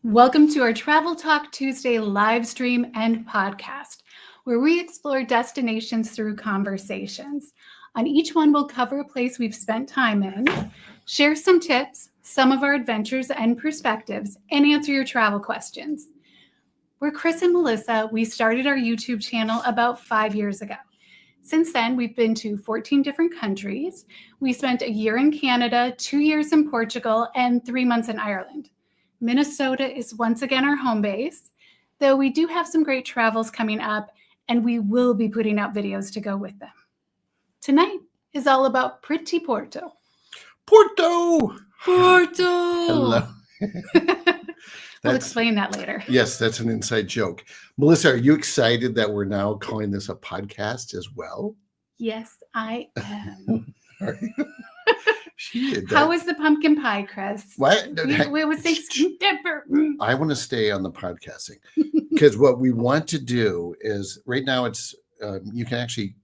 Welcome to our Travel Talk Tuesday Livestream and podcast, where we explore destinations through conversations. On each one, we'll cover a place we've spent time in, share some tips, some of our adventures and perspectives, and answer your travel questions. We're Chris and Melissa. We started our YouTube channel about 5 years ago. Since then, we've been to 14 different countries. We spent a year in Canada, 2 years in Portugal, and 3 months in Ireland. Minnesota is once again our home base, though we do have some great travels coming up, and we will be putting out videos to go with them. Tonight is all about pretty Porto. Porto! Hello. We'll That's, explain that later. yes, that's an inside joke. Melissa, are you excited that we're now calling this a podcast as well? Yes, I am. Are you? She did that. How was the pumpkin pie, Chris? What? We would say I want to stay on the podcasting because what we want to do is right now it's you can actually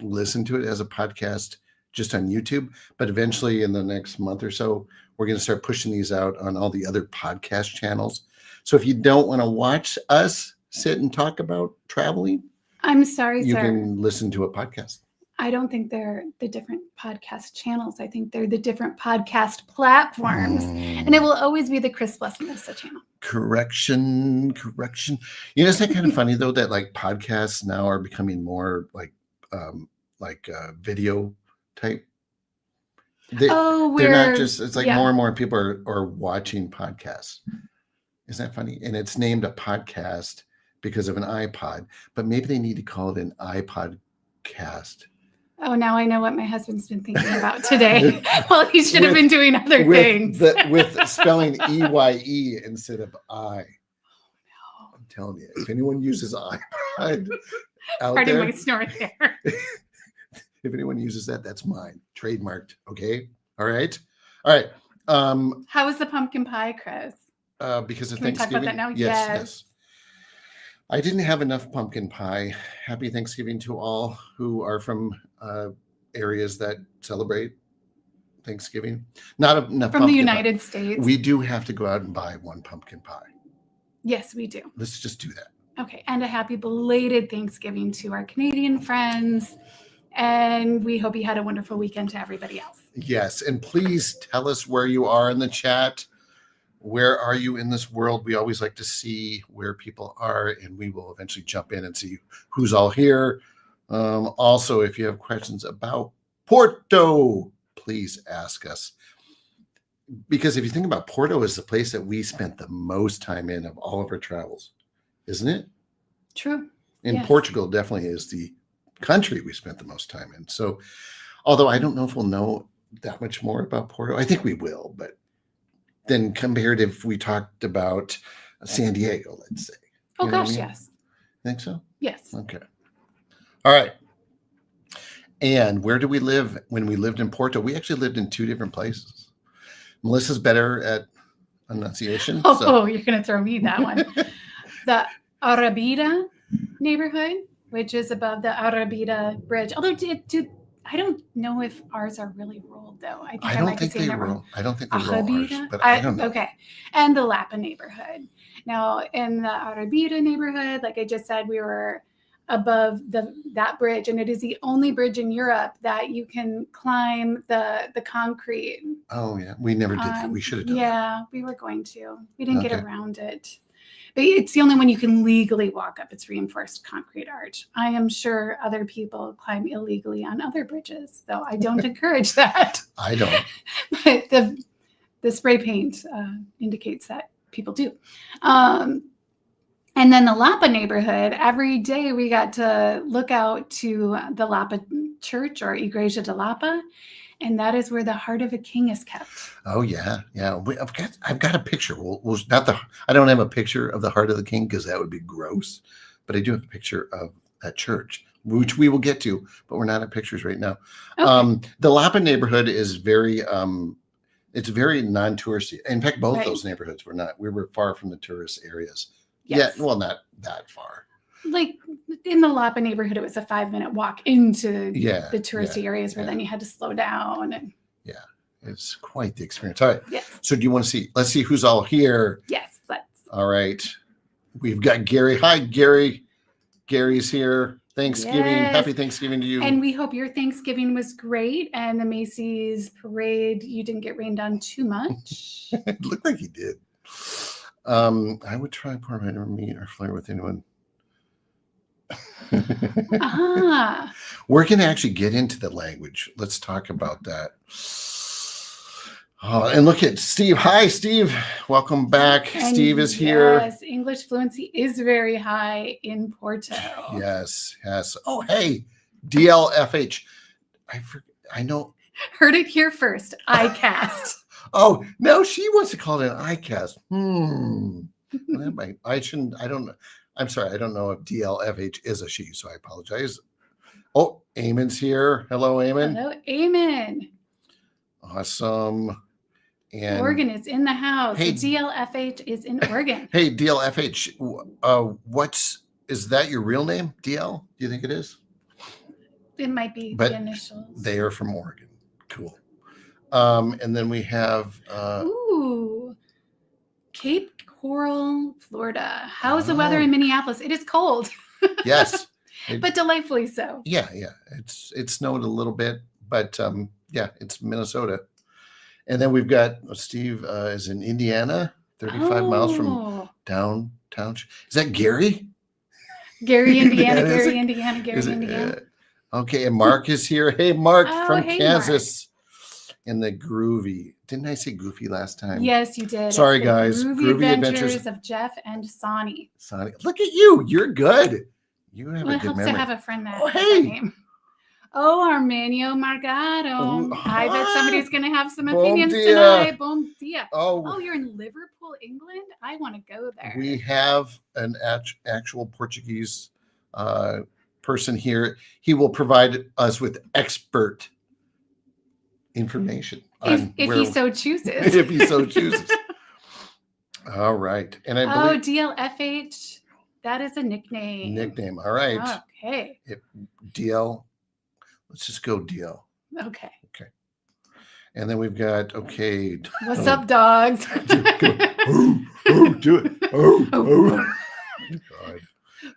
listen to it as a podcast just on YouTube, but eventually in the next month or so, we're going to start pushing these out on all the other podcast channels. So if you don't want to watch us sit and talk about traveling, I'm sorry, you sir. can listen to a podcast. I don't think they're the different podcast channels. I think they're the different podcast platforms. And it will always be the Chris+Melissa channel. Correction. You know, isn't that kind of funny though that like podcasts now are becoming more like video type? They're not just, it's like more and more people are watching podcasts. Isn't that funny? And it's named a podcast because of an iPod, but maybe they need to call it an iPodcast. Oh, now I know what my husband's been thinking about today. Well, he should have been doing other things. With spelling E-Y-E instead of I. Oh, no. I'm telling you, if anyone uses iPod out Pardon there, my snort there. if anyone uses that, that's mine. Trademarked. Okay. All right. How was the pumpkin pie, Chris? Because of Can we talk Thanksgiving. about that now? Yes. I didn't have enough pumpkin pie. Happy Thanksgiving to all who are from areas that celebrate Thanksgiving. Not enough from the United States. We do have to go out and buy one pumpkin pie. Yes, we do. Let's just do that. Okay. And a happy belated Thanksgiving to our Canadian friends. And we hope you had a wonderful weekend to everybody else. Yes. And please tell us where you are in the chat. Where are you in this world? We always like to see where people are, and we will eventually jump in and see who's all here. Also, if you have questions about Porto, please ask us. Because if you think about Porto is the place that we spent the most time in of all of our travels, isn't it? True. And yes. Portugal definitely is the country we spent the most time in. So, although I don't know if we'll know that much more about Porto, I think we will, but then compared if we talked about San Diego, let's say. Oh, gosh, yes. Think so? Yes. Okay. All right. And where do we live when we lived in Porto? We actually lived in 2 different places. Melissa's better at enunciation. Oh, you're going to throw me that one. The Arabida neighborhood, which is above the Arabida Bridge. Although, I don't know if ours are really ruled, though. I don't think they rule. I don't think they rule ours, but I don't know. Okay. And the Lapa neighborhood. Now, in the Arabida neighborhood, like I just said, we were above that bridge, and it is the only bridge in Europe that you can climb the concrete. Oh, yeah. We never did that. We should have done that. Yeah, we were going to. We didn't get around it. But it's the only one you can legally walk up. It's reinforced concrete arch. I am sure other people climb illegally on other bridges, though I don't encourage that. I don't. But the spray paint indicates that people do. And then the Lapa neighborhood, every day we got to look out to the Lapa church or Igreja de Lapa. And that is where the heart of a king is kept. Oh yeah. I've got a picture. I don't have a picture of the heart of the king because that would be gross. But I do have a picture of that church, which we will get to. But we're not at pictures right now. Okay. The Lapa neighborhood is very, it's very non-touristy. In fact, both those neighborhoods were not. We were far from the tourist areas. Yes. Yeah, well, not that far. Like in the Lapa neighborhood, it was a 5-minute walk into the touristy areas where then you had to slow down. And it's quite the experience. All right. Yes. So do you want to see? Let's see who's all here. Yes, let's. All right. We've got Gary. Hi, Gary. Gary's here. Thanksgiving. Yes. Happy Thanksgiving to you. And we hope your Thanksgiving was great. And the Macy's parade, you didn't get rained on too much. It looked like he did. I would try Porto. I never meet or flirt with anyone. We're going to actually get into the language. Let's talk about that. Oh, and look at Steve. Hi, Steve. Welcome back. And Steve is here. Yes, English fluency is very high in Porto. Yes. Oh, hey, DLFH. I know. Heard it here first. ICAST. Oh, no, she wants to call it an ICAST. I shouldn't. I don't know. I'm sorry. I don't know if DLFH is a she, so I apologize. Oh, Eamon's here. Hello, Eamon. Hello, Eamon. Awesome. And Oregon is in the house. Hey, DLFH is in Oregon. Hey, DLFH. Is that your real name? DL? Do you think it is? It might be But the initials. they are from Oregon. Cool. And then we have Cape Coral, Florida. How's the weather in Minneapolis? It is cold. Yes. But delightfully so. Yeah. It snowed a little bit, but it's Minnesota. And then we've got Steve is in Indiana, 35 miles from downtown. Is that Gary? Gary, Indiana. Gary, Indiana. Okay, and Mark is here. Hey, Mark from hey, Kansas. In the groovy. Didn't I say goofy last time? Yes, you did. Sorry, guys. Groovy Adventures of Jeff and Sonny. Look at you. You're good. You have a good helps memory. to have a friend that Oh, has that hey. name. Oh, Arminio Margado. I bet somebody's going to have some Bom opinions dia. tonight. Bom dia. Oh, Oh, you're in Liverpool, England? I want to go there. we have an actual Portuguese person here. He will provide us with expert information. If he so chooses. If he so chooses. All right. And I believe DLFH. That is a nickname. All right. Okay. DL. Let's just go DL. Okay. And then we've got, What's up, dogs? do it. God.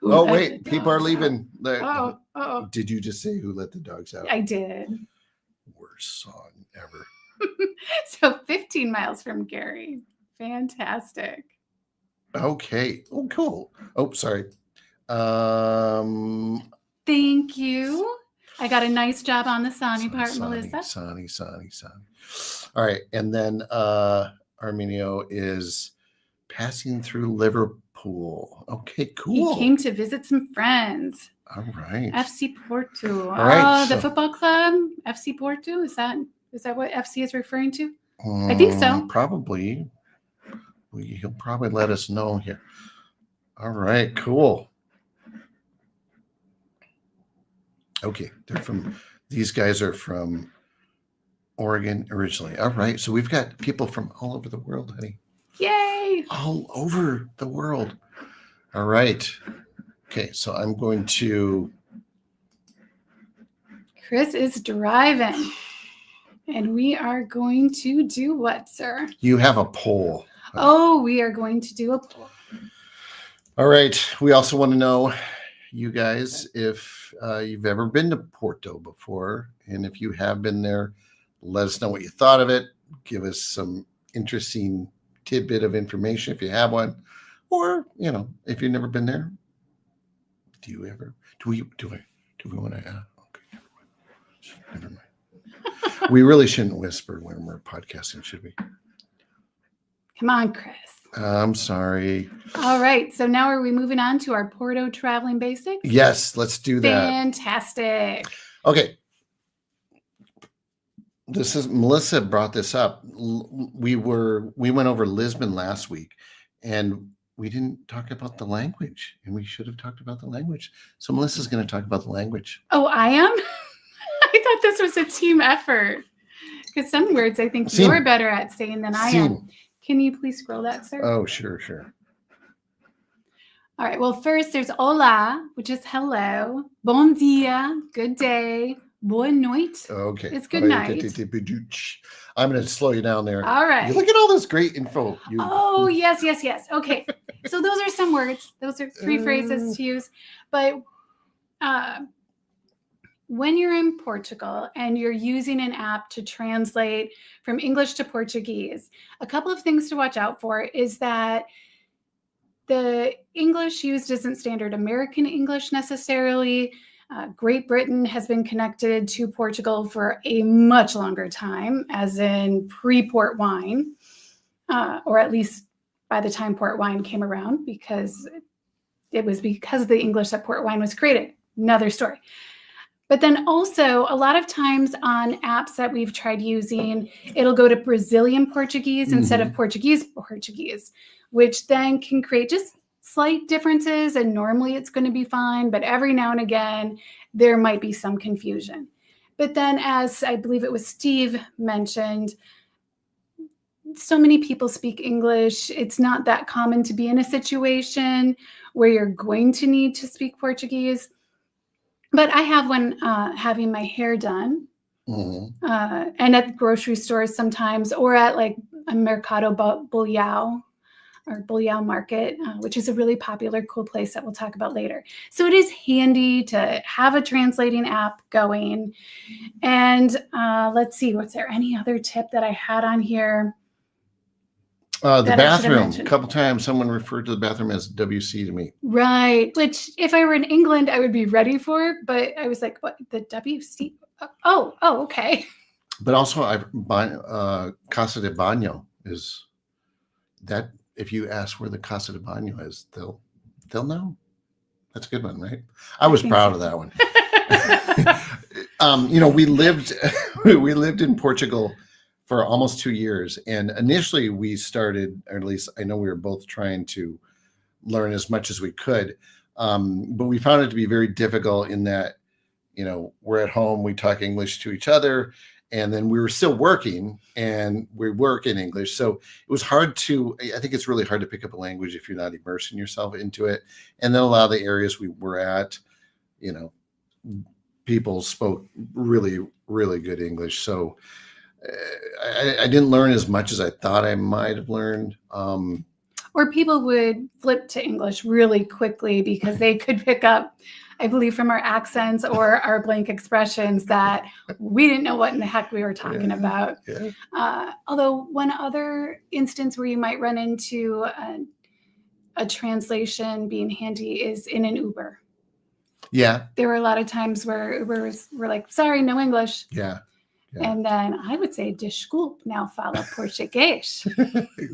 Oh, wait. People are leaving. Oh. Did you just say who let the dogs out? I did. Worst song ever. So 15 miles from Gary. Fantastic. Okay. Oh, cool. Oh, sorry. Thank you. I got a nice job on the Sonny part, Melissa. Sonny. All right. And then Arminio is passing through Liverpool. Okay, cool. He came to visit some friends. All right. FC Porto. All right, The football club, FC Porto. Is that what FC is referring to? I think so. Probably. He'll probably let us know here. All right, cool. Okay, these guys are from Oregon originally. All right, so we've got people from all over the world, honey. Yay! All over the world. All right. Okay, so I'm going to. Chris is driving, and we are going to do what, sir? You have a poll. Oh, we are going to do a poll. All right. We also want to know, you guys, if you've ever been to Porto before, and if you have been there, let us know what you thought of it. Give us some interesting tidbit of information if you have one, or if you've never been there. Do we want to? Okay, never mind. We really shouldn't whisper when we're podcasting, should we? Come on, Chris. I'm sorry. All right. So now are we moving on to our Porto traveling basics? Yes, let's do that. Fantastic. Okay. Melissa brought this up. We went over Lisbon last week, and we didn't talk about the language, and we should have talked about the language. So Melissa's going to talk about the language. Oh, I am? I thought this was a team effort, because some words I think you're better at saying than I am. Can you please scroll that, sir? Oh, sure. All right. Well, first there's hola, which is hello. Bom dia, good day. Boa noite. Okay. It's good night. I'm going to slow you down there. All right. You look at all this great info. Oh, yes. Okay. So those are some words. Those are 3 phrases to use. But when you're in Portugal and you're using an app to translate from English to Portuguese, a couple of things to watch out for is that the English used isn't standard American English necessarily. Great Britain has been connected to Portugal for a much longer time, as in pre-port wine, or at least by the time port wine came around, because it was because of the English that port wine was created. Another story. But then also, a lot of times on apps that we've tried using, it'll go to Brazilian Portuguese instead of Portuguese, which then can create just slight differences. And normally it's going to be fine, but every now and again, there might be some confusion. But then, as I believe it was Steve mentioned, so many people speak English. It's not that common to be in a situation where you're going to need to speak Portuguese. But I have when having my hair done, and at grocery stores sometimes, or at like a Mercado Bulhão or Bulhão Market, which is a really popular, cool place that we'll talk about later. So it is handy to have a translating app going. And let's see, was there any other tip that I had on here? The bathroom. A couple times someone referred to the bathroom as WC to me. Right. Which if I were in England, I would be ready for. But I was like, what? The WC? Oh, okay. But also, Casa de Baño is that. If you ask where the Casa de Baño is, they'll know. That's a good one, right? I was proud of that one. We lived in Portugal for almost 2 years. And initially we started, or at least I know we were both trying to learn as much as we could. But we found it to be very difficult in that, we're at home, we talk English to each other, and then we were still working and we work in English. So it was I think it's really hard to pick up a language if you're not immersing yourself into it. And then a lot of the areas we were at, people spoke really, really good English. So I didn't learn as much as I thought I might have learned. Or people would flip to English really quickly because they could pick up, I believe, from our accents or our blank expressions that we didn't know what in the heck we were talking about. Yeah. Although one other instance where you might run into a translation being handy is in an Uber. Yeah. There were a lot of times where Ubers were like, sorry, no English. Yeah. Yeah. And then I would say, desculpe, now fala Português.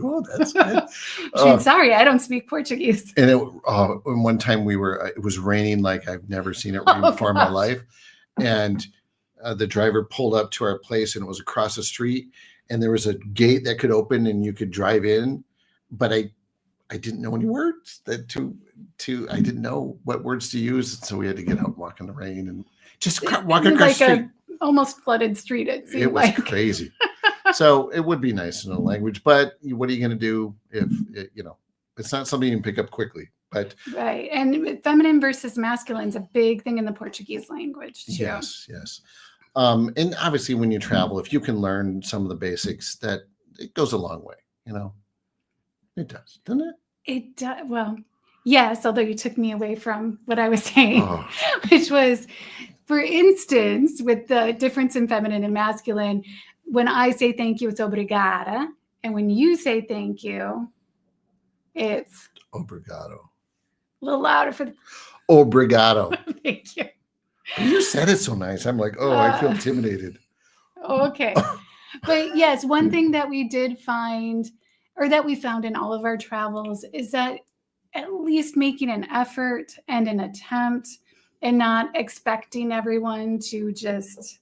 Oh, that's good. Sorry, I don't speak Portuguese. And one time it was raining like I've never seen it rain before in my life. And the driver pulled up to our place and it was across the street. And there was a gate that could open and you could drive in. But I didn't know any words I didn't know what words to use. So we had to get out and walk in the rain and just walk across the street. Almost flooded street. It was crazy. So it would be nice to know language, but what are you going to do if it's not something you can pick up quickly? But right, and feminine versus masculine is a big thing in the Portuguese language too. Yes. And obviously, when you travel, if you can learn some of the basics, that it goes a long way. It does, doesn't it? It does. Well, yes. Although you took me away from what I was saying, which was. For instance, with the difference in feminine and masculine, when I say thank you, it's obrigada. And when you say thank you, it's obrigado. A little louder for the obrigado. Thank you. You said it so nice. I'm like, I feel intimidated. Okay. But yes, one thing that we did find, or that we found in all of our travels, is that at least making an effort and an attempt and not expecting everyone to just,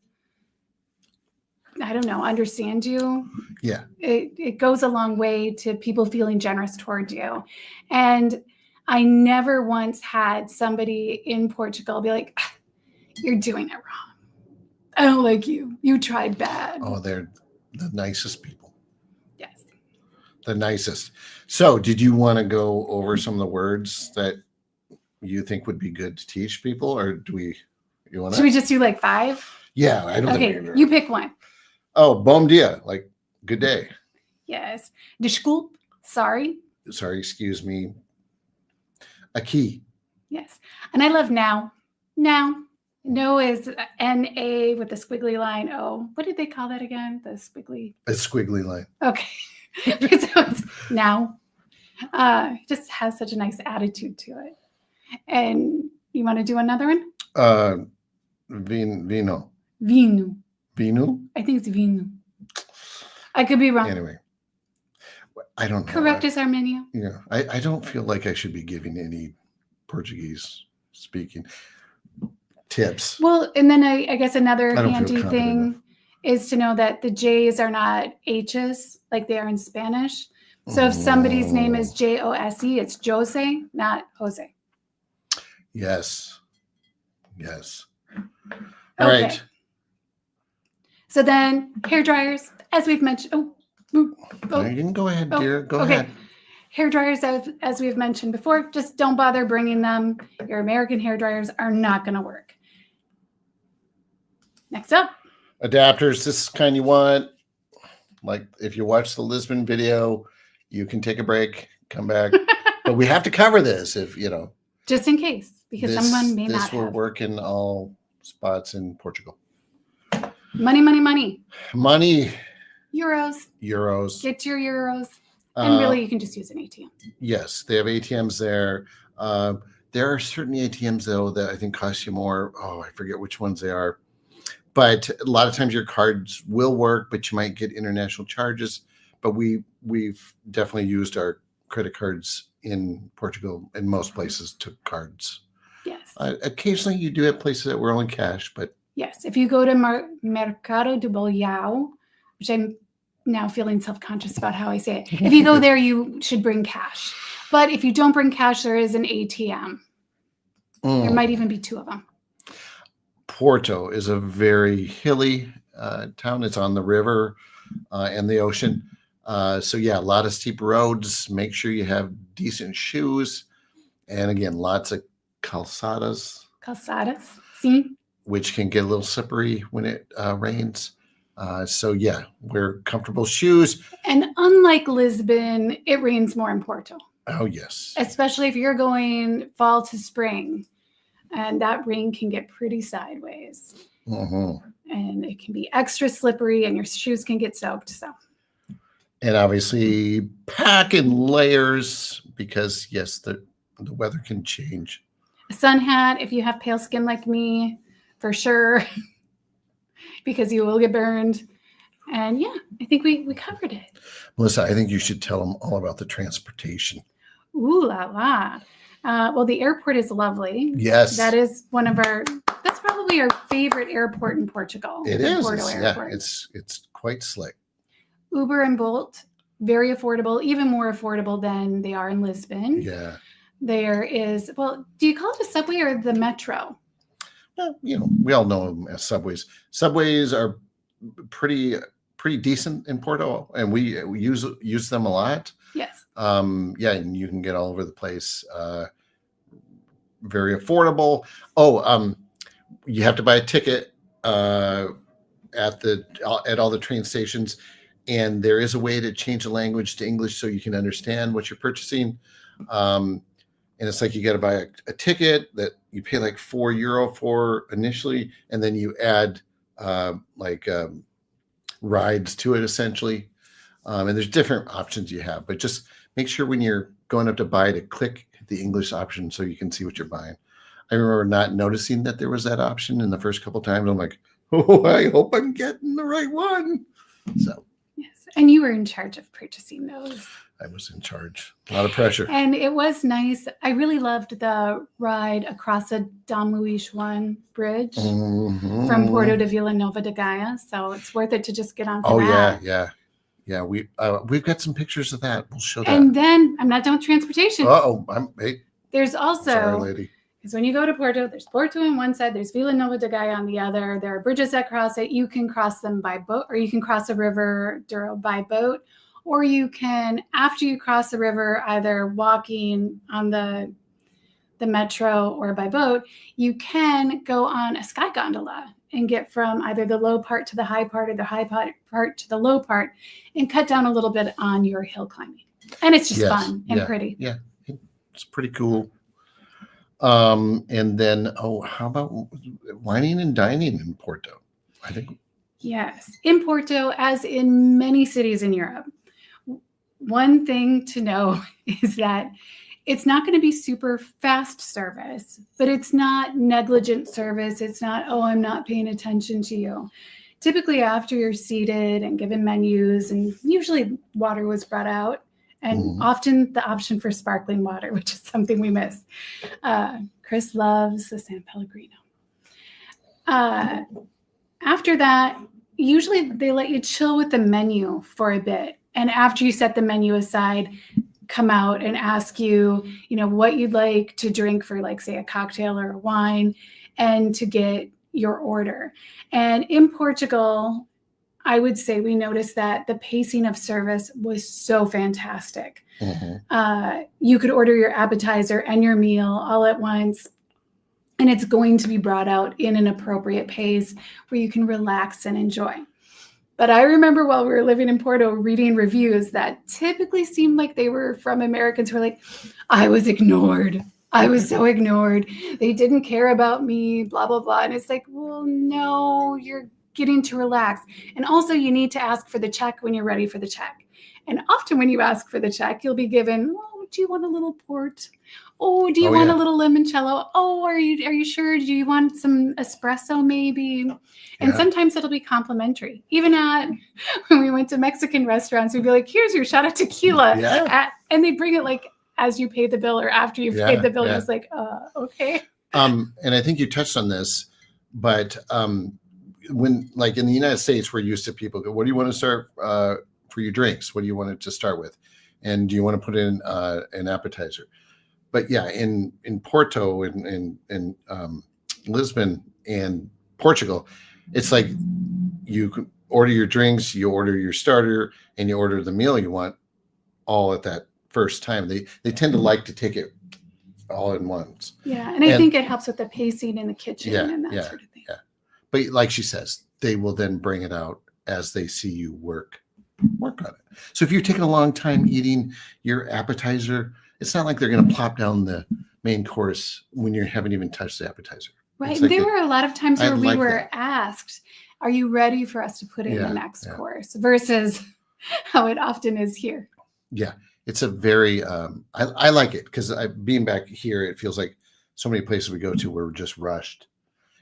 understand you. Yeah. It goes a long way to people feeling generous toward you. And I never once had somebody in Portugal be like, you're doing it wrong. I don't like you. You tried bad. Oh, they're the nicest people. Yes. The nicest. So did you want to go over some of the words that you think would be good to teach people, or should we just do like 5? Yeah, I don't think. Okay, you pick one. Oh, bom dia, like Good day. Yes. Desculpe. Sorry. Sorry, excuse me. Aqui. Yes. And I love now. Now. No is N-A with the squiggly line. Oh, what did they call that again? The squiggly. A squiggly line. Okay. So it's now. Just has such a nice attitude to it. And you want to do another one? Vino. Vino. Vino? I think it's vino. I could be wrong. Anyway. I don't know. Correct is our menu. Yeah. I don't feel like I should be giving any Portuguese speaking tips. Well, and then I guess another I don't feel handy confident thing is to know that the J's are not H's like they are in Spanish. So if somebody's name is Jose, it's Jose, not Jose. Yes. Yes. All Okay. right. So then hair dryers, as we've mentioned. You can go ahead, dear. Go ahead. Hair dryers, as we've mentioned before, just don't bother bringing them. Your American hair dryers are not going to work. Next up. Adapters. This is kind you want. Like if you watch the Lisbon video, you can take a break, come back. But we have to cover this if, Just in case, because someone may not This will have. work in all spots in Portugal. Money, money, money. Money. Euros. Get your euros. Uh, And really, you can just use an ATM. Yes, they have ATMs there. There are certain ATMs, though, that I think cost you more. Oh, I forget which ones they are. But a lot of times your cards will work, but you might get international charges. But we've definitely used our credit cards in Portugal. In most places took cards. Yes. Occasionally you do have places that were only cash, but Yes. If you go to Mercado do Bolhão, which I'm now feeling self-conscious about how I say it. If you go there, you should bring cash. But if you don't bring cash, there is an ATM. There might even be two of them. Porto is a very hilly town. It's on the river and the ocean. So yeah, a lot of steep roads. Make sure you have decent shoes. And again, lots of calçadas. Calçadas. See? Which can get a little slippery when it rains. So yeah, wear comfortable shoes. And unlike Lisbon, it rains more in Porto. Oh, yes. Especially if you're going fall to spring. And that rain can get pretty sideways. Mm-hmm. And it can be extra slippery and your shoes can get soaked. So. And obviously pack in layers because, yes, the weather can change. A sun hat, if you have pale skin like me, for sure. Because you will get burned. And yeah, I think we covered it. Melissa, I think you should tell them all about the transportation. Ooh la la. Well, the airport is lovely. Yes. That's probably our favorite airport in Portugal. It is. Porto Airport. Yeah, it's quite slick. Uber and Bolt, very affordable, even more affordable than they are in Lisbon. Yeah. There is, well, do you call it a subway or the metro? Well, we all know them as subways. Subways are pretty decent in Porto, and we use them a lot. Yes. Yeah, and you can get all over the place. Very affordable. Oh, you have to buy a ticket at all the train stations, and there is a way to change the language to English so you can understand what you're purchasing. And it's like you got to buy a ticket that you pay like €4 for initially, and then you add rides to it essentially. And there's different options you have, but just make sure when you're going up to buy to click the English option so you can see what you're buying. I remember not noticing that there was that option in the first couple of times. I'm like, oh, I hope I'm getting the right one. So yes, and you were in charge of purchasing those. I was in charge. A lot of pressure. And it was nice. I really loved the ride across the Dom Luís I bridge from Porto to Vila Nova de Gaia. So it's worth it to just get on. Oh yeah. We've got some pictures of that. We'll show that. And then I'm not done with transportation. There's also, sorry, lady. Because when you go to Porto, there's Porto on one side, there's Vila Nova de Gaia on the other. There are bridges that cross it. You can cross them by boat, or you can cross the river Douro by boat, or you can, after you cross the river, either walking on the metro or by boat, you can go on a sky gondola and get from either the low part to the high part or the high part to the low part and cut down a little bit on your hill climbing. And it's just fun and pretty. Yeah, it's pretty cool. And then, how about wining and dining in Porto? I think. Yes, in Porto, as in many cities in Europe, one thing to know is that it's not going to be super fast service, but it's not negligent service. It's not, I'm not paying attention to you. Typically, after you're seated and given menus, and usually water was brought out, and often the option for sparkling water, which is something we miss. Chris loves the San Pellegrino. After that, usually they let you chill with the menu for a bit. And after you set the menu aside, come out and ask you, what you'd like to drink for, like, say, a cocktail or a wine, and to get your order. And in Portugal, I would say we noticed that the pacing of service was so fantastic. You could order your appetizer and your meal all at once, and it's going to be brought out in an appropriate pace where you can relax and enjoy. But I remember while we were living in Porto, reading reviews that typically seemed like they were from Americans who were like, I was ignored. I was so ignored. They didn't care about me, blah, blah, blah. And it's like, well, no, you're getting to relax. And also you need to ask for the check when you're ready for the check. And often when you ask for the check, you'll be given, do you want a little port? Do you want a little limoncello? Are you sure? Do you want some espresso maybe? And sometimes it'll be complimentary. Even when we went to Mexican restaurants, we'd be like, here's your shot of tequila. And they bring it like as you pay the bill or after you've paid the bill. It's like, okay. And I think you touched on this, but when, like, in the United States, we're used to people go, what do you want to start for your drinks? What do you want it to start with? And do you want to put in an appetizer? But in Porto and Lisbon and Portugal, it's like you can order your drinks, you order your starter, and you order the meal you want all at that first time. They tend to like to take it all in once. Yeah, and I think it helps with the pacing in the kitchen and that sort of thing. Yeah, but like she says, they will then bring it out as they see you work on it. So if you're taking a long time eating your appetizer, it's not like they're going to plop down the main course when you haven't even touched the appetizer. Right. Like there were a lot of times where we were asked, are you ready for us to put in the next course, versus how it often is here. Yeah. It's a very, I like it because being back here, it feels like so many places we go to, we're just rushed.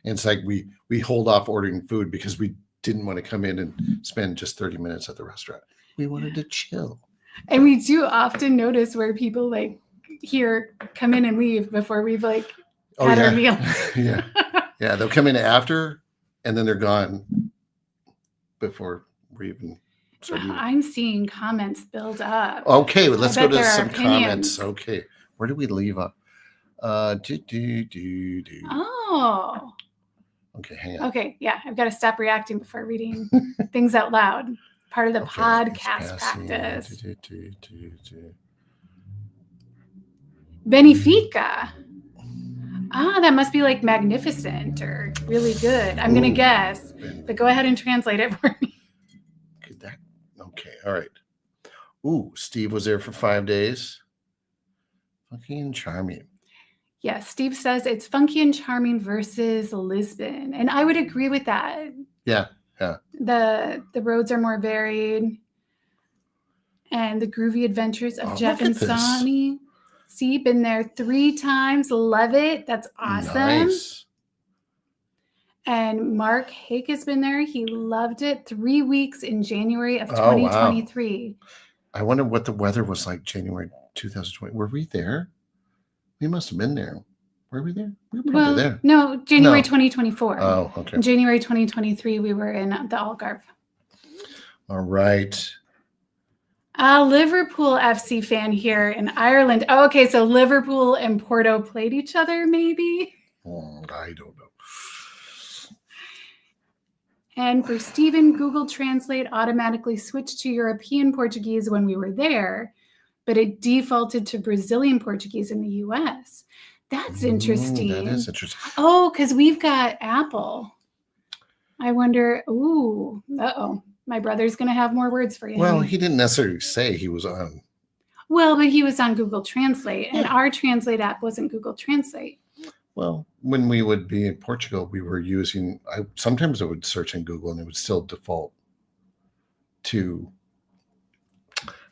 And it's like we hold off ordering food because we didn't want to come in and spend just 30 minutes at the restaurant. We wanted to chill. And we do often notice where people like here come in and leave before we've like had our meal. Yeah. They'll come in after and then they're gone before we even start eating. I'm seeing comments build up. Okay, well, let's go to some comments. Okay. Where did we leave up? Oh. Okay, hang on. Okay, yeah. I've got to stop reacting before reading things out loud. Part of the podcast practice. Benefica. That must be like magnificent or really good. I'm going to guess, but go ahead and translate it for me. Okay, all right. Ooh, Steve was there for 5 days. Funky and charming. Yes, Steve says it's funky and charming versus Lisbon. And I would agree with that. Yeah. The roads are more varied. And the groovy adventures of Jeff and Sonny. See, been there 3 times. Love it. That's awesome. Nice. And Mark Hake has been there. He loved it. 3 weeks in January of 2023. Wow. I wonder what the weather was like January 2020. Were we there? We must have been there. Were we there? We were probably there. No, January 2024. Oh, okay. In January 2023, we were in the Algarve. All right. Liverpool FC fan here in Ireland. Oh, okay, so Liverpool and Porto played each other, maybe? I don't know. And for Stephen, Google Translate automatically switched to European Portuguese when we were there, but it defaulted to Brazilian Portuguese in the US. That's interesting. That is interesting. Oh, because we've got Apple. I wonder, ooh, uh-oh. My brother's going to have more words for you. Well, he didn't necessarily say he was on. Well, but he was on Google Translate, and Yeah. our Translate app wasn't Google Translate. Well, when we would be in Portugal, we were using, sometimes I would search in Google and it would still default to.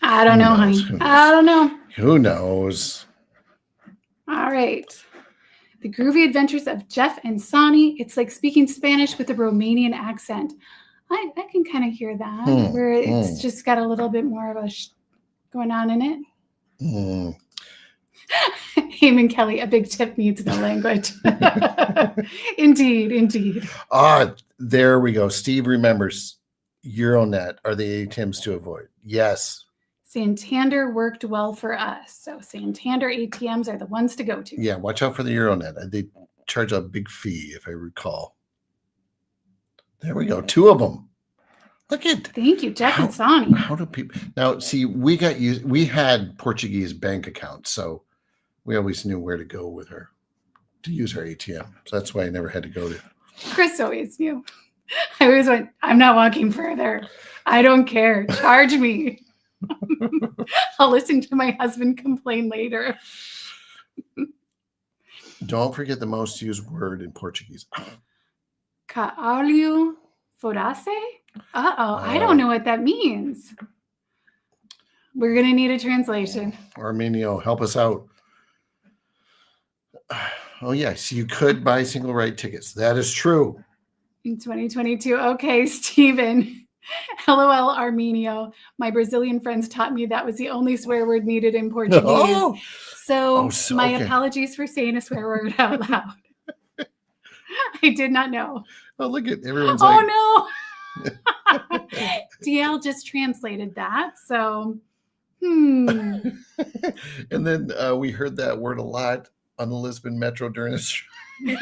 I don't know, honey. I don't know. Who knows? All right. The Groovy Adventures of Jeff and Sonny. It's like speaking Spanish with a Romanian accent. I can kind of hear that, where it's just got a little bit more of a going on in it. Eamon Kelly, a big tip needs no language. Indeed. There we go. Steve remembers Euronet are the ATMs to avoid. Yes. Santander worked well for us. So Santander ATMs are the ones to go to. Yeah, watch out for the Euronet. They charge a big fee, if I recall. There we go. 2 of them. Look at. Thank you, Jeff and Sonny. How do people now see? We had Portuguese bank accounts, so we always knew where to go with her to use her ATM. So that's why I never had to go to. Chris always knew. I always went, I'm not walking further. I don't care. Charge me. I'll listen to my husband complain later. Don't forget the most used word in Portuguese. Caolho forace? I don't know what that means. We're going to need a translation. Arminio, help us out. Oh, yeah. So you could buy single ride tickets. That is true. In 2022. Okay, Steven. LOL, Arminio. My Brazilian friends taught me that was the only swear word needed in Portuguese. So my apologies for saying a swear word out loud. I did not know. Oh, look at everyone's like. Oh, no. DL just translated that. So, And then we heard that word a lot on the Lisbon Metro during the stream.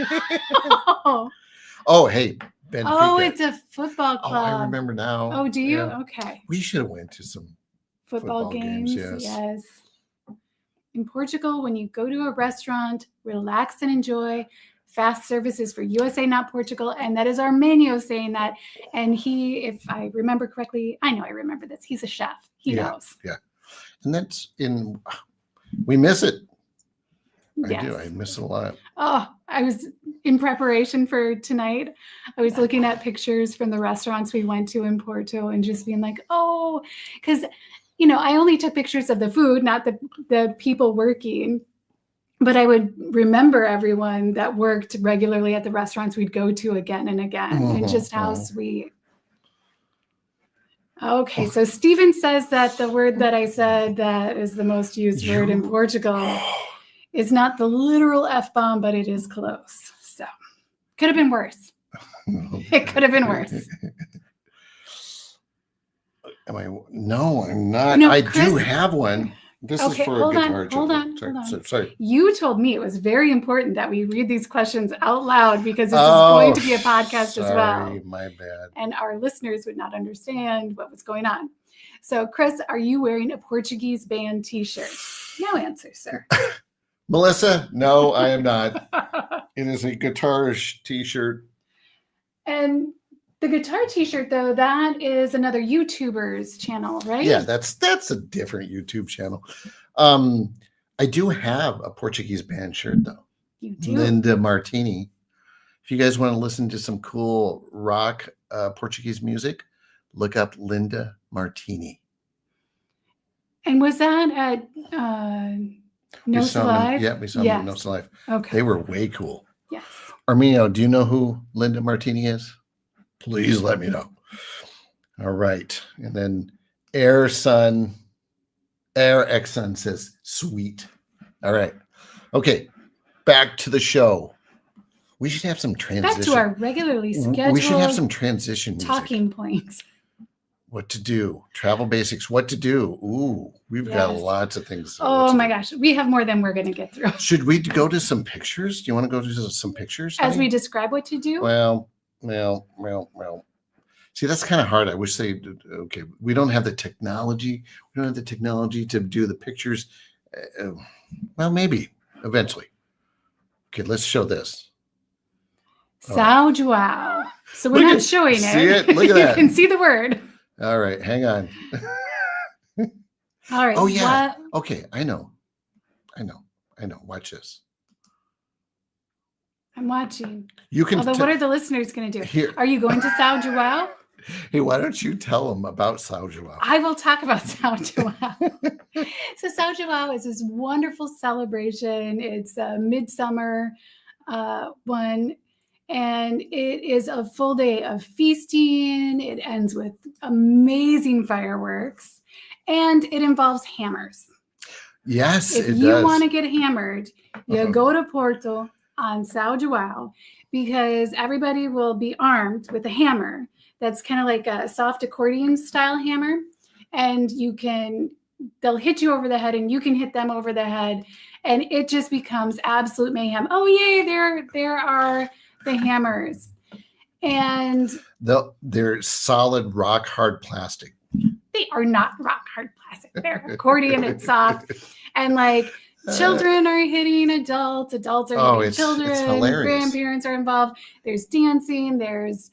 Hey. Benfica. It's a football club. I remember now. Oh, do you? Yeah. Okay. We should have went to some football games. Yes. In Portugal, when you go to a restaurant, relax and enjoy. Fast services for USA, not Portugal. And that is Arminio saying that. And he, if I remember correctly, I know I remember this. He's a chef. He knows. Yeah. And that's we miss it. Yes. I do. I miss it a lot. Oh, I was in preparation for tonight. I was looking at pictures from the restaurants we went to in Porto and just being like, oh, because, I only took pictures of the food, not the people working. But I would remember everyone that worked regularly at the restaurants we'd go to again and again, and just how sweet. Okay, so Steven says that the word that I said that is the most used word in Portugal is not the literal F-bomb, but it is close. So could have been worse. It could have been worse. No, I'm not. No, Chris, do have one. This is for a guitar joke. Hold on. Sorry. You told me it was very important that we read these questions out loud because this is going to be a podcast as well. My bad. And our listeners would not understand what was going on. So, Chris, are you wearing a Portuguese band t-shirt? No answer, sir. Melissa, no, I am not. It is a guitar t-shirt. And the guitar t-shirt, though, that is another YouTuber's channel, right? Yeah, that's a different YouTube channel. I do have a Portuguese band shirt, though. You do? Linda Martini. If you guys want to listen to some cool rock Portuguese music, look up Linda Martini. And was that at No Live? Yeah, we saw them at No Live. Okay. They were way cool. Yes. Arminio, do you know who Linda Martini is? Please let me know. All right. And then Air X-Sun says, sweet. All right. Okay. Back to the show. We should have some transition. Back to our regularly scheduled. We should have some transition music. Talking points. What to do. Travel basics. What to do. Ooh, we've got lots of things. Oh my gosh. We have more than we're going to get through. Should we go to some pictures? Do you want to go to some pictures? As we describe what to do? Well. See, that's kind of hard. I wish they did. Okay. We don't have the technology. We don't have the technology to do the pictures. Well, maybe eventually. Okay. Let's show this. São João. So we're Look not at- showing it. see it? Look at You that. can see the word. All right, hang on. All right. Oh, yeah. What? Okay, I know. Watch this. I'm watching. You can. Although, what are the listeners going to do? Here. Are you going to São João? Hey, why don't you tell them about São João? I will talk about São João. So São João is this wonderful celebration. It's a midsummer one, and it is a full day of feasting. It ends with amazing fireworks, and it involves hammers. Yes, If it you does. want to get hammered, you Uh-huh. go to Porto on São João, because everybody will be armed with a hammer that's kind of like a soft accordion style hammer, and they'll hit you over the head and you can hit them over the head, and it just becomes absolute mayhem. Oh yay, there are the hammers. And They're solid rock hard plastic. they are not rock hard plastic. They're accordion and soft. And like children are hitting adults are hitting children, it's hilarious. grandparents are involved. There's dancing, there's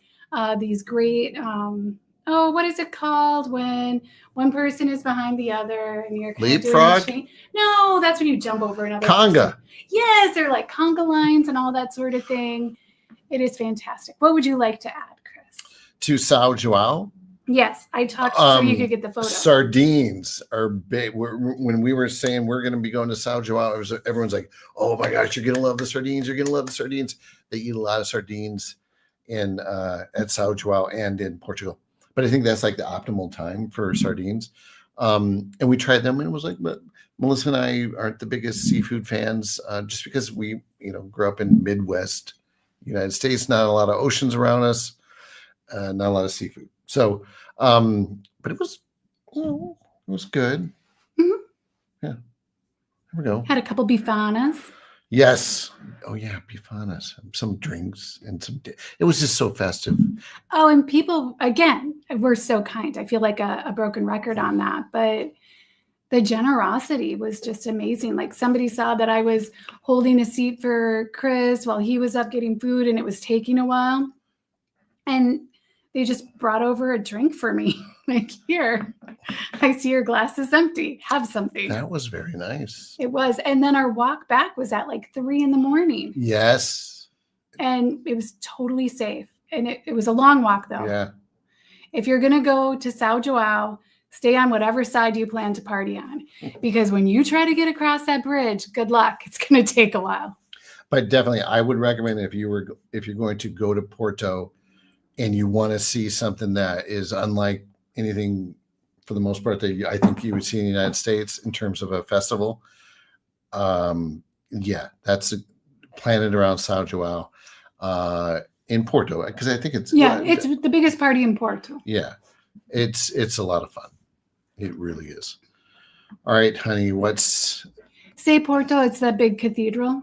these great what is it called when one person is behind the other and you're kind of doing Leapfrog? the chain? No, that's when you jump over another Conga. person. Yes, they're like conga lines and all that sort of thing. It is fantastic. What would you like to add, Chris? To São João. Yes, I talked so you could get the photo. Sardines are big. When we were saying we're going to be going to São João, everyone's like, "Oh my gosh, you're going to love the sardines! You're going to love the sardines!" They eat a lot of sardines at São João and in Portugal, but I think that's like the optimal time for sardines. And we tried them, and it was like, but Melissa and I aren't the biggest seafood fans, just because we, grew up in Midwest United States, not a lot of oceans around us, not a lot of seafood. So, but it was, it was good. Mhm. Yeah. Here we go. Had a couple bifanas. Yes. Oh yeah, bifanas. Some drinks and it was just so festive. Oh, and people, again, were so kind. I feel like a broken record on that, but the generosity was just amazing. Like somebody saw that I was holding a seat for Chris while he was up getting food and it was taking a while. And they just brought over a drink for me. Like, here, I see your glass is empty. Have something. That was very nice. It was. And then our walk back was at like 3 a.m. Yes. And it was totally safe. And it was a long walk, though. Yeah. If you're going to go to São João, stay on whatever side you plan to party on. Because when you try to get across that bridge, good luck. It's going to take a while. But definitely, I would recommend if you're going to go to Porto and you want to see something that is unlike anything, for the most part, that I think you would see in the United States in terms of a festival. Yeah, that's planted around São João in Porto, because I think it's it's the biggest party in Porto. Yeah, it's a lot of fun. It really is. All right, honey, Say Porto, it's that big cathedral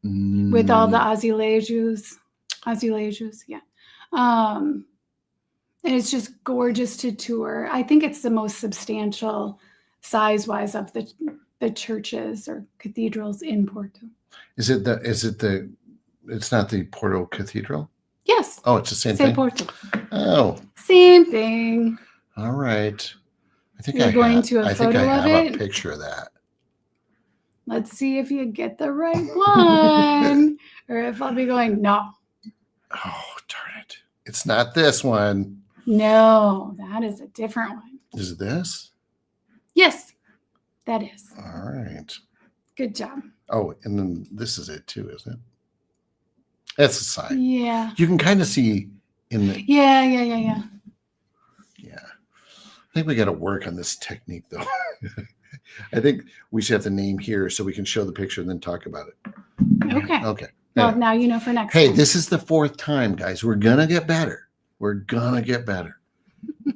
with all the azulejos, yeah. And it's just gorgeous to tour. I think it's the most substantial size-wise of the churches or cathedrals in Porto. Is it it's not the Porto Cathedral? Yes. Oh, it's the same Say thing? Porto. Oh. Same thing. All right. I think You're going to a I think photo I of have it? a picture of that. Let's see if you get the right one or if I'll be going, no. Oh, darn it. It's not this one. No, that is a different one. Is it this? Yes, that is. All right. Good job. Oh, and then this is it too, isn't it? That's the sign. Yeah. You can kind of see in the. Yeah. Yeah. I think we got to work on this technique, though. I think we should have the name here so we can show the picture and then talk about it. Okay. Okay. Well, now you know for next Hey, time. this is the 4th time, guys. We're going to get better. We're going to get better.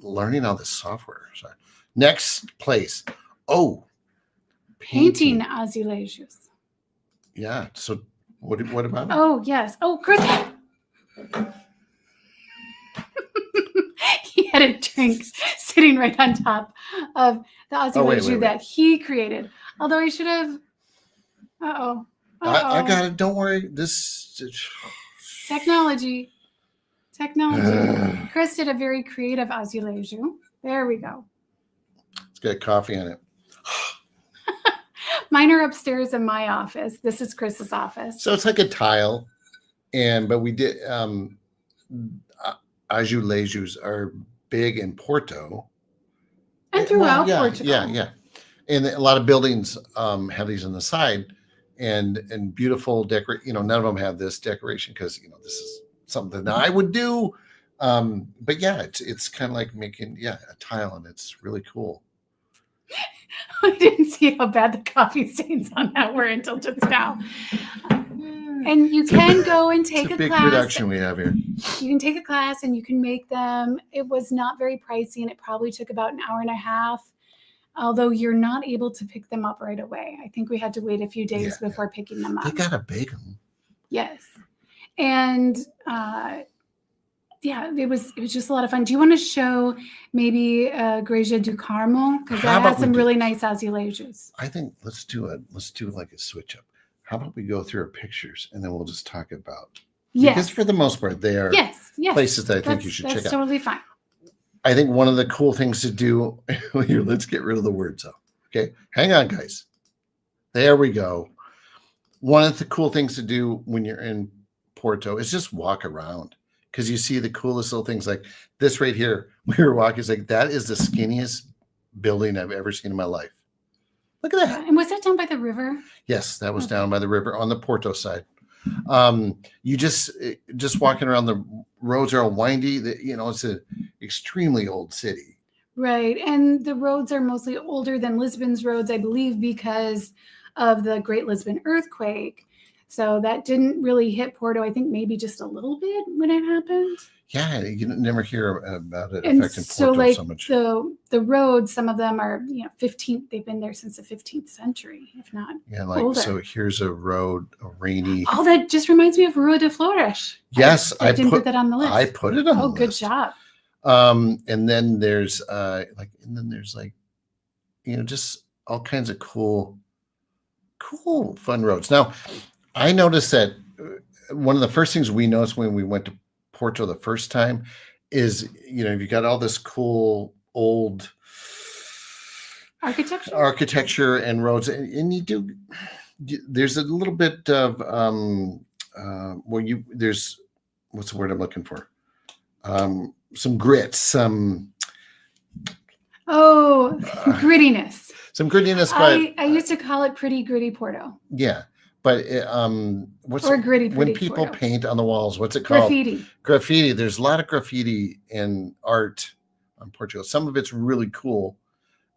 Learning all this software. Sorry. Next place. Oh, Painting azulejos. Yeah. So what about it? Oh, yes. Oh, Chris. He had a drink sitting right on top of the azulejo wait. that he created. Although I should have. Uh-oh. I got it. Don't worry. This. Technology. Chris did a very creative azulejo. There we go. It's got coffee in it. Mine are upstairs in my office. This is Chris's office. So it's like a tile, but we did azulejos are big in Porto. And throughout Portugal. Yeah. And a lot of buildings have these on the side and beautiful decoration. None of them have this decoration because, this is something that I would do. But yeah, it's kind of like making, a tile, and it's really cool. I didn't see how bad the coffee stains on that were until just now. And you can go and take a big class. Production we have here. You can take a class and you can make them. It was not very pricey, and it probably took about an hour and a half. Although you're not able to pick them up right away. I think we had to wait a few days before picking them up. They gotta bake them. Yes, and it was just a lot of fun. Do you want to show maybe Igreja do Carmo, because that has some really nice azulejos? I think let's do like a switch up. How about we go through our pictures and then we'll just talk about. Yes. Because for the most part, they are places that I think you should check out. That's totally fine. I think one of the cool things to do here, let's get rid of the words though. Okay. Hang on, guys. There we go. One of the cool things to do when you're in Porto is just walk around, because you see the coolest little things like this right here. We were walking, it's like, that is the skinniest building I've ever seen in my life. Look at that. And was that down by the river? Yes, that was down by the river on the Porto side. You just walking around, the roads are all windy. It's an extremely old city. Right. And the roads are mostly older than Lisbon's roads, I believe, because of the Great Lisbon earthquake. So that didn't really hit Porto, I think maybe just a little bit when it happened. Yeah, you never hear about it And affecting so Porto so much. The roads, some of them are 15th. They've been there since the 15th century, if not older. So here's a road, a rainy. Oh, that just reminds me of Rua de Flores. Yes, I didn't put that on the list. I put it on the list. Oh, good job. And then there's just all kinds of cool, fun roads. Now, I noticed that one of the first things we noticed when we went to Porto the first time is, you got all this cool old architecture and roads, and there's a little bit of there's, what's the word I'm looking for? Some grit, some grittiness. Some grittiness, but I used to call it pretty gritty Porto. Yeah. But when people paint on the walls, what's it called? Graffiti. There's a lot of graffiti in art on Portugal. Some of it's really cool,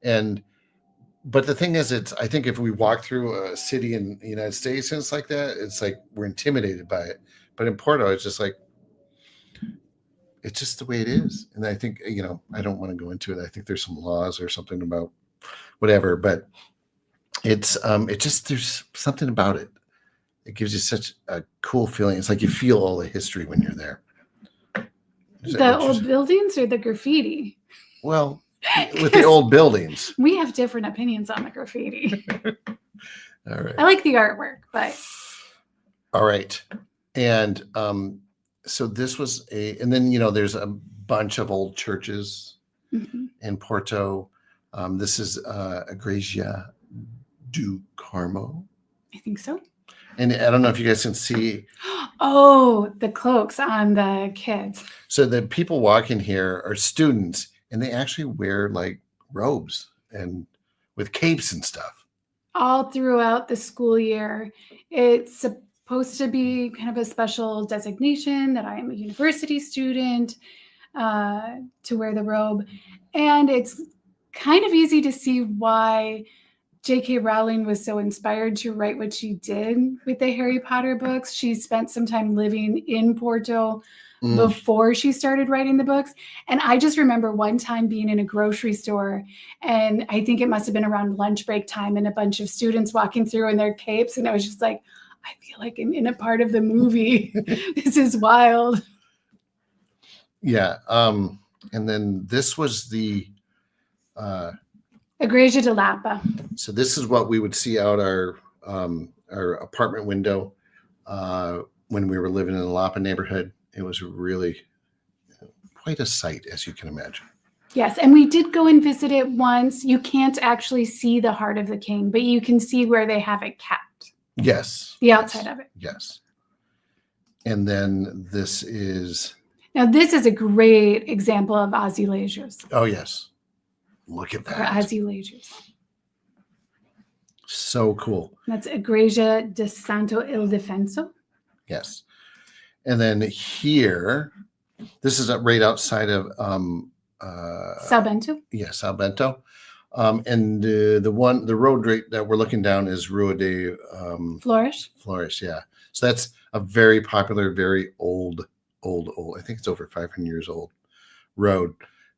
but the thing is, I think if we walk through a city in the United States and it's like that, it's like we're intimidated by it. But in Porto, it's just like, it's just the way it is. And I think, I don't want to go into it. I think there's some laws or something about whatever, but it's just, there's something about it. It gives you such a cool feeling. It's like you feel all the history when you're there. The old buildings or the graffiti? Well, with the old buildings. We have different opinions on the graffiti. All right. I like the artwork, but. All right. And so this was and then, there's a bunch of old churches in Porto. This is Igreja do Carmo. I think so. And I don't know if you guys can see. Oh, the cloaks on the kids. So the people walking here are students, and they actually wear like robes and with capes and stuff. All throughout the school year. It's supposed to be kind of a special designation that I am a university student to wear the robe. And it's kind of easy to see why J.K. Rowling was so inspired to write what she did with the Harry Potter books. She spent some time living in Porto before she started writing the books. And I just remember one time being in a grocery store, and I think it must have been around lunch break time, and a bunch of students walking through in their capes. And I was just like, I feel like I'm in a part of the movie. This is wild. Yeah. And then this was the Igreja de Lapa. So this is what we would see out our apartment window. when we were living in the Lapa neighborhood. It was really quite a sight, as you can imagine. Yes, and we did go and visit it once. You can't actually see the Heart of the King, but you can see where they have it kept. Yes. The outside of it. Yes. And then this is... Now, this is a great example of azulejos. Oh, yes. Look at Or that. azulejos. So cool. That's Igreja de Santo Ildefenso. Yes. And then here, this is right outside of São Bento. Yeah, São Bento. And the road right that we're looking down is Rua de Flores. Yeah. So that's a very popular, very old. I think it's over 500 years old road.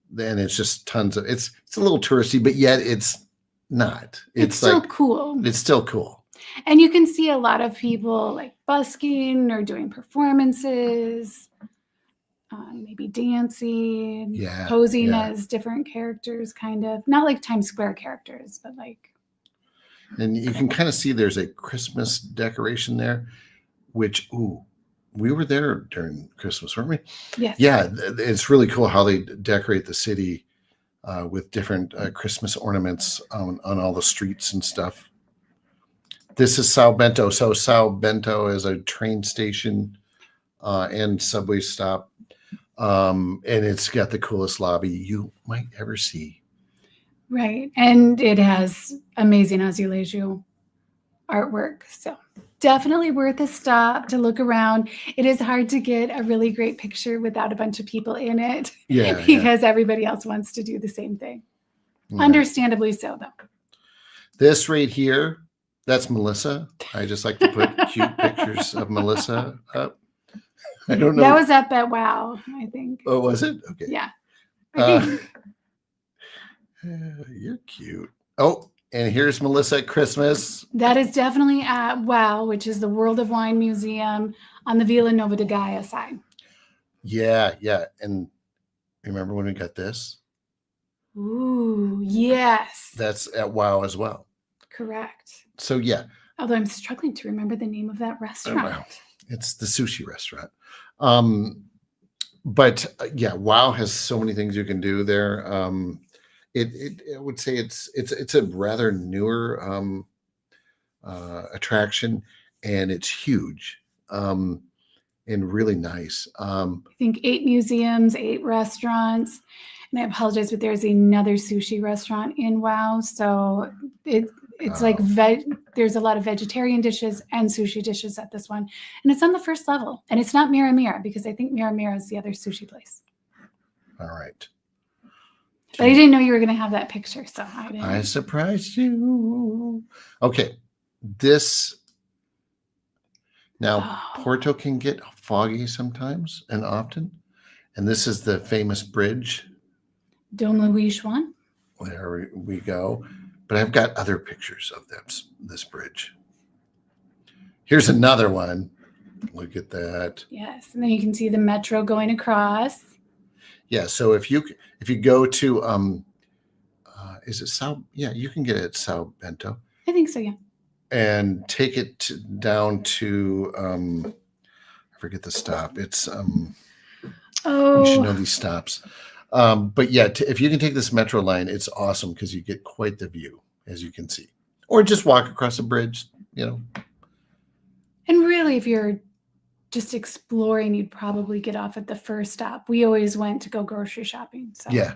Then it's just tons of it's a little touristy, but yet it's not. It's still like, cool. It's still cool. And you can see a lot of people like busking or doing performances, maybe dancing, posing as different characters, kind of. Not like Times Square characters, but like. And you can kind of see there's a Christmas decoration there, which, we were there during Christmas, weren't we? Yes. Yeah, it's really cool how they decorate the city with different Christmas ornaments on all the streets and stuff. This is São Bento. So São Bento is a train station and subway stop. And it's got the coolest lobby you might ever see. Right. And it has amazing azulejo artwork. So definitely worth a stop to look around. It is hard to get a really great picture without a bunch of people in it. Because everybody else wants to do the same thing. Yeah. Understandably so, though. This right here, that's Melissa. I just like to put cute pictures of Melissa up. I don't know. That was up at WOW, I think. Oh, was it? Okay. Yeah. You're cute. Oh, and here's Melissa at Christmas. That is definitely at WOW, which is the World of Wine Museum on the Vila Nova de Gaia side. Yeah. And remember when we got this? Ooh, yes. That's at WOW as well. Correct. So, yeah. Although I'm struggling to remember the name of that restaurant. Oh, wow. It's the sushi restaurant. But yeah, WOW has so many things you can do there. I would say it's a rather newer attraction, and it's huge and really nice. I think 8 museums, 8 restaurants, and I apologize, but there's another sushi restaurant in WOW. So it's like there's a lot of vegetarian dishes and sushi dishes at this one, and it's on the first level. And it's not Mira Mira, because I think Mira Mira is the other sushi place. All right. But I didn't know you were going to have that picture, so I didn't. I surprised you. Okay, Porto can get foggy sometimes and often, and this is the famous bridge. Dom Luís Juan. There we go. But I've got other pictures of this bridge. Here's another one. Look at that. Yes, and then you can see the metro going across. Yeah, so if you go to is it São? Yeah, you can get it at São Bento. I think so, yeah. And take it down to I forget the stop. It's you should know these stops. But yeah, if you can take this metro line, it's awesome because you get quite the view, as you can see. Or just walk across a bridge, And really, if you're just exploring, you'd probably get off at the first stop. We always went to go grocery shopping. So. Yeah.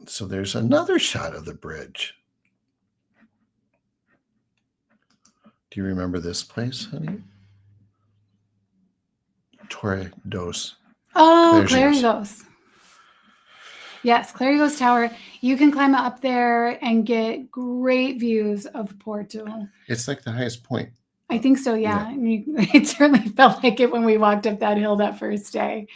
So there's another shot of the bridge. Do you remember this place, honey? Torre dos. Oh, Clerigos. Yes, Clerigos Tower. You can climb up there and get great views of Porto. It's like the highest point. I think so, yeah. It certainly felt like it when we walked up that hill that first day.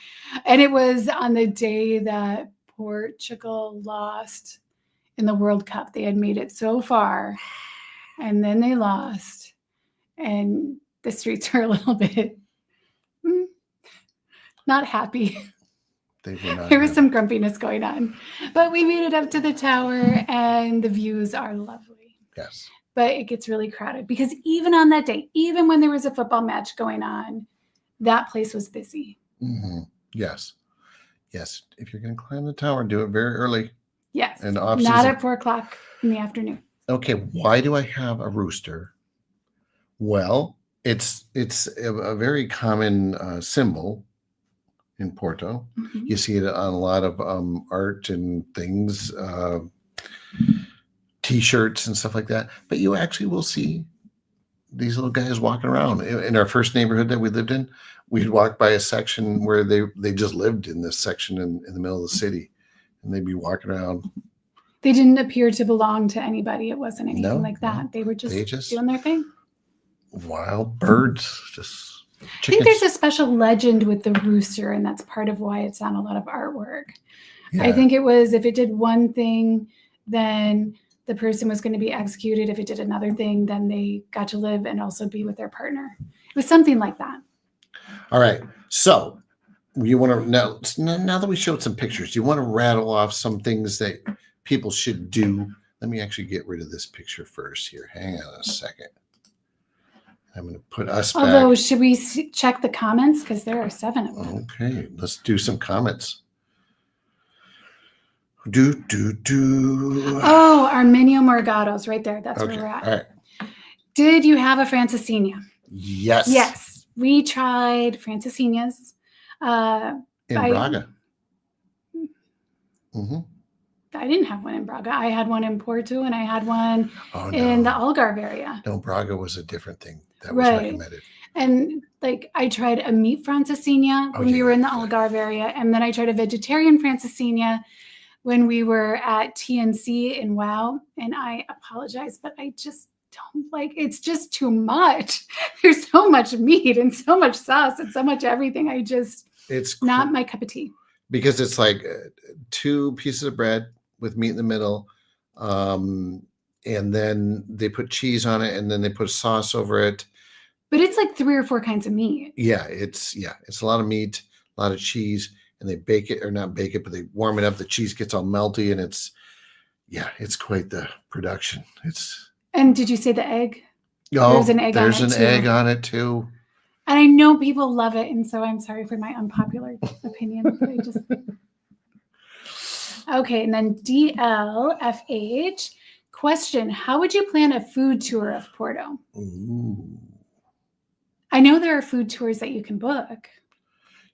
And it was on the day that Portugal lost in the World Cup. They had made it so far, and then they lost. And the streets were a little bit not happy. They were not. There was some grumpiness going on. But we made it up to the tower, and the views are lovely. Yes. but it gets really crowded because even on that day, even when there was a football match going on, that place was busy. Mm-hmm. Yes. If you're going to climb the tower, do it very early. Yes. And off not season. at 4:00 in the afternoon. Okay. Why do I have a rooster? Well, it's a very common symbol in Porto. Mhm. You see it on a lot of art and things, T-shirts and stuff like that. But you actually will see these little guys walking around. In our first neighborhood that we lived in, we'd walk by a section where they just lived in this section in the middle of the city, and they'd be walking around. They didn't appear to belong to anybody. It wasn't anything No, like that. no. They were just They doing their thing. Wild birds, just chickens. I think there's a special legend with the rooster, and that's part of why it's on a lot of artwork. Yeah. I think it was if it did one thing, then the person was going to be executed. If it did another thing, then they got to live and also be with their partner. It was something like that. All right. So you want to now that we showed some pictures, you want to rattle off some things that people should do. Let me actually get rid of this picture first here. Hang on a second. I'm going to put us back. Although, should we check the comments? Because there are 7 of them. Okay, let's do some comments. Oh, Arminio Morgado's right there. That's Okay, where we're at. all right. Did you have a Francesinha? Yes. Yes. We tried Francesinhas. In Braga. Mm-hmm. I didn't have one in Braga. I had one in Porto, and I had one in the Algarve area. No, Braga was a different thing that was recommended. And I tried a meat Francesinha when we were in the Algarve area, and then I tried a vegetarian Francesinha when we were at TNC in WOW. And I apologize, but I just don't like. It's just too much. There's so much meat and so much sauce and so much everything. It's not my cup of tea. Because it's like 2 pieces of bread with meat in the middle, and then they put cheese on it, and then they put sauce over it. But it's like 3 or 4 kinds of meat. Yeah, it's a lot of meat, a lot of cheese, and they bake it, or not bake it, but they warm it up. The cheese gets all melty, and it's quite the production. And did you say the egg? Oh, there's an egg on it too. There's an egg on it too. And I know people love it, and so I'm sorry for my unpopular opinion. Okay, and then DLFH question: how would you plan a food tour of Porto? Ooh. I know there are food tours that you can book.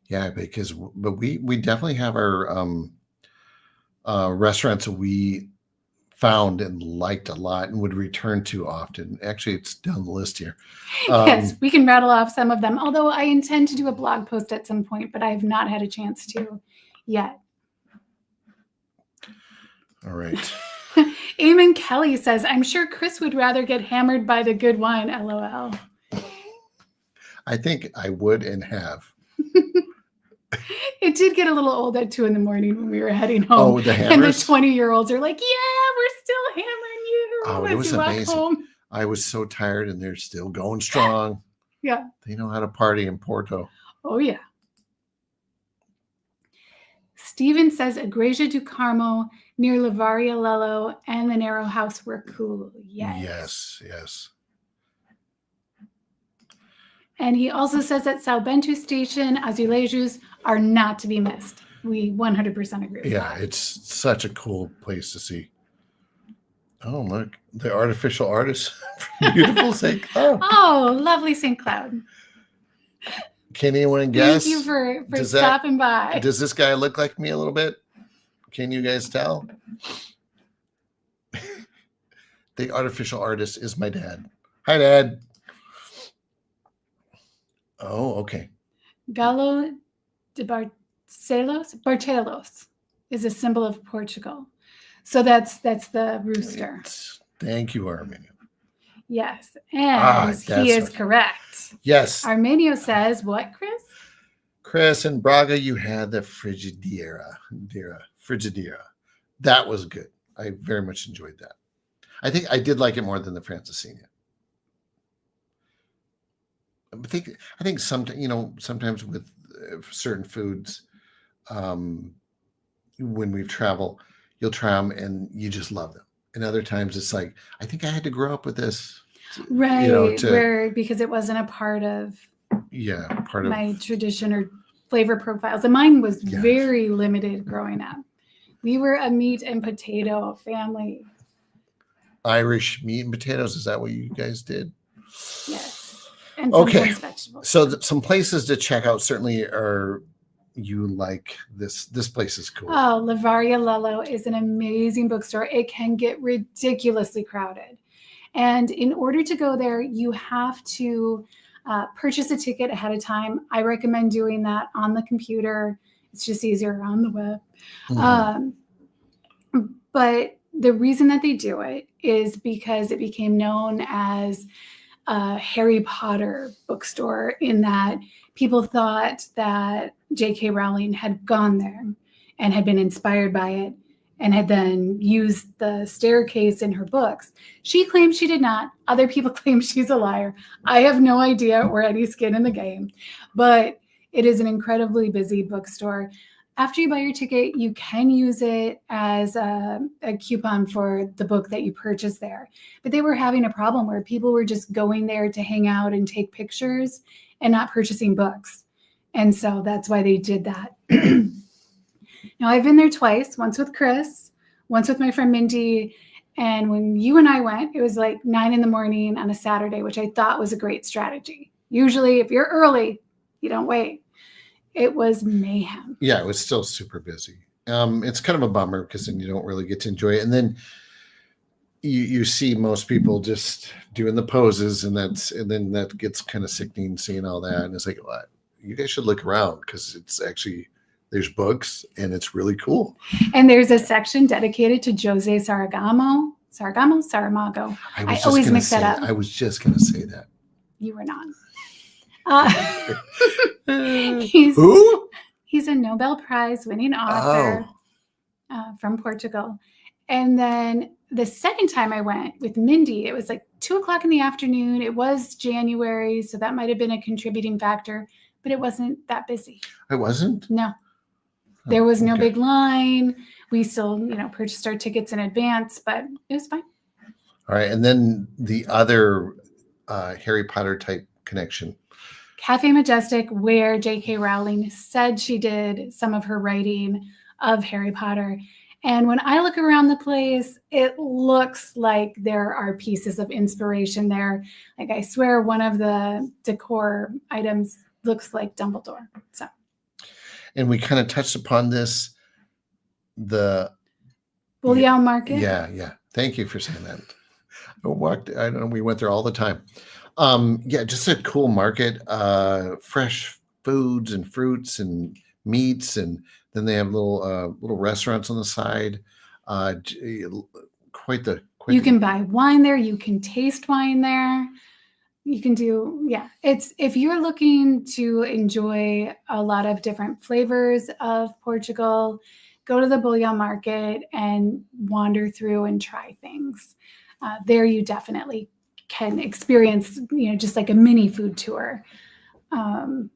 Yeah, but we definitely have our restaurants that we found and liked a lot and would return to often. Actually, it's down the list here. Yes, we can rattle off some of them, although I intend to do a blog post at some point, but I have not had a chance to yet. All right. Eamon Kelly says, I'm sure Chris would rather get hammered by the good wine, LOL. I think I would and have. It did get a little old at 2 a.m. when we were heading home. Oh, the hammers? And the 20-year-olds are like, yeah, we're still hammering you. Oh, it was amazing. Home. I was so tired, and they're still going strong. Yeah. They know how to party in Porto. Oh, yeah. Steven says Igreja do Carmo near Lavaria Lello and the Narrow House were cool. Yes. Yes. And he also says that São Bento Station, Azulejos are not to be missed. We 100% agree with that. Yeah, it's such a cool place to see. Oh, look, the artificial artist. Beautiful St. Cloud. Oh, lovely St. Cloud. Can anyone guess? Thank you for stopping by. Does this guy look like me a little bit? Can you guys tell? The artificial artist is my dad. Hi, Dad. Oh, okay. Galo de Barcelos is a symbol of Portugal. So that's the rooster. Thank you, Arminio. Yes, and he is correct. Yes. Arminio says, what, Chris? Chris, in Braga, you had the Frigideira. That was good. I very much enjoyed that. I think I did like it more than the Francesinha. I think sometimes with certain foods, when we travel, you'll try them and you just love them. And other times it's like, I think I had to grow up with this. Right. Where because it wasn't a part of my tradition or flavor profiles. And mine was very limited growing up. We were a meat and potato family. Irish meat and potatoes. Is that what you guys did? Yes. And sometimes vegetables. So some places to check out certainly are you like this place is cool. Oh, Lavaria Lello is an amazing bookstore. It can get ridiculously crowded. And in order to go there, you have to purchase a ticket ahead of time. I recommend doing that on the computer. It's just easier on the web. Mm-hmm. But the reason that they do it is because it became known as a Harry Potter bookstore, in that people thought that J.K. Rowling had gone there and had been inspired by it and had then used the staircase in her books. She claims she did not. Other people claim she's a liar. I have no idea or any skin in the game, but it is an incredibly busy bookstore. After you buy your ticket, you can use it as a coupon for the book that you purchased there. But they were having a problem where people were just going there to hang out and take pictures and not purchasing books. And so that's why they did that. Now, I've been there twice, once with Chris, once with my friend Mindy. And when you and I went, it was like 9 a.m. on a Saturday, which I thought was a great strategy. Usually, if you're early, you don't wait. It was mayhem. Yeah, it was still super busy. It's kind of a bummer because then you don't really get to enjoy it. And then you see most people just doing the poses, and then that gets kind of sickening seeing all that. And it's like, well, you guys should look around because it's actually, there's books and it's really cool. And there's a section dedicated to Jose Saramago. I always mix that up. I was just going to say that. You were not. Who? He's a Nobel Prize winning author from Portugal. And then the second time I went with Mindy, it was like 2:00 in the afternoon. It was January, so that might have been a contributing factor, but it wasn't that busy. It wasn't? No. There was no big line. We still, purchased our tickets in advance, but it was fine. All right. And then the other Harry Potter type connection. Cafe Majestic, where J.K. Rowling said she did some of her writing of Harry Potter. And when I look around the place, it looks like there are pieces of inspiration there. Like, I swear one of the decor items looks like Dumbledore. So. And we kind of touched upon this, the Bullion Market. Yeah. Thank you for saying that. I don't know, we went there all the time. Just a cool market, fresh foods and fruits and meats, and then they have little restaurants on the side. You can buy wine there. You can taste wine there. You can do, it's, if you're looking to enjoy a lot of different flavors of Portugal, go to the Bullion Market and wander through and try things. There you definitely can experience, just like a mini food tour. And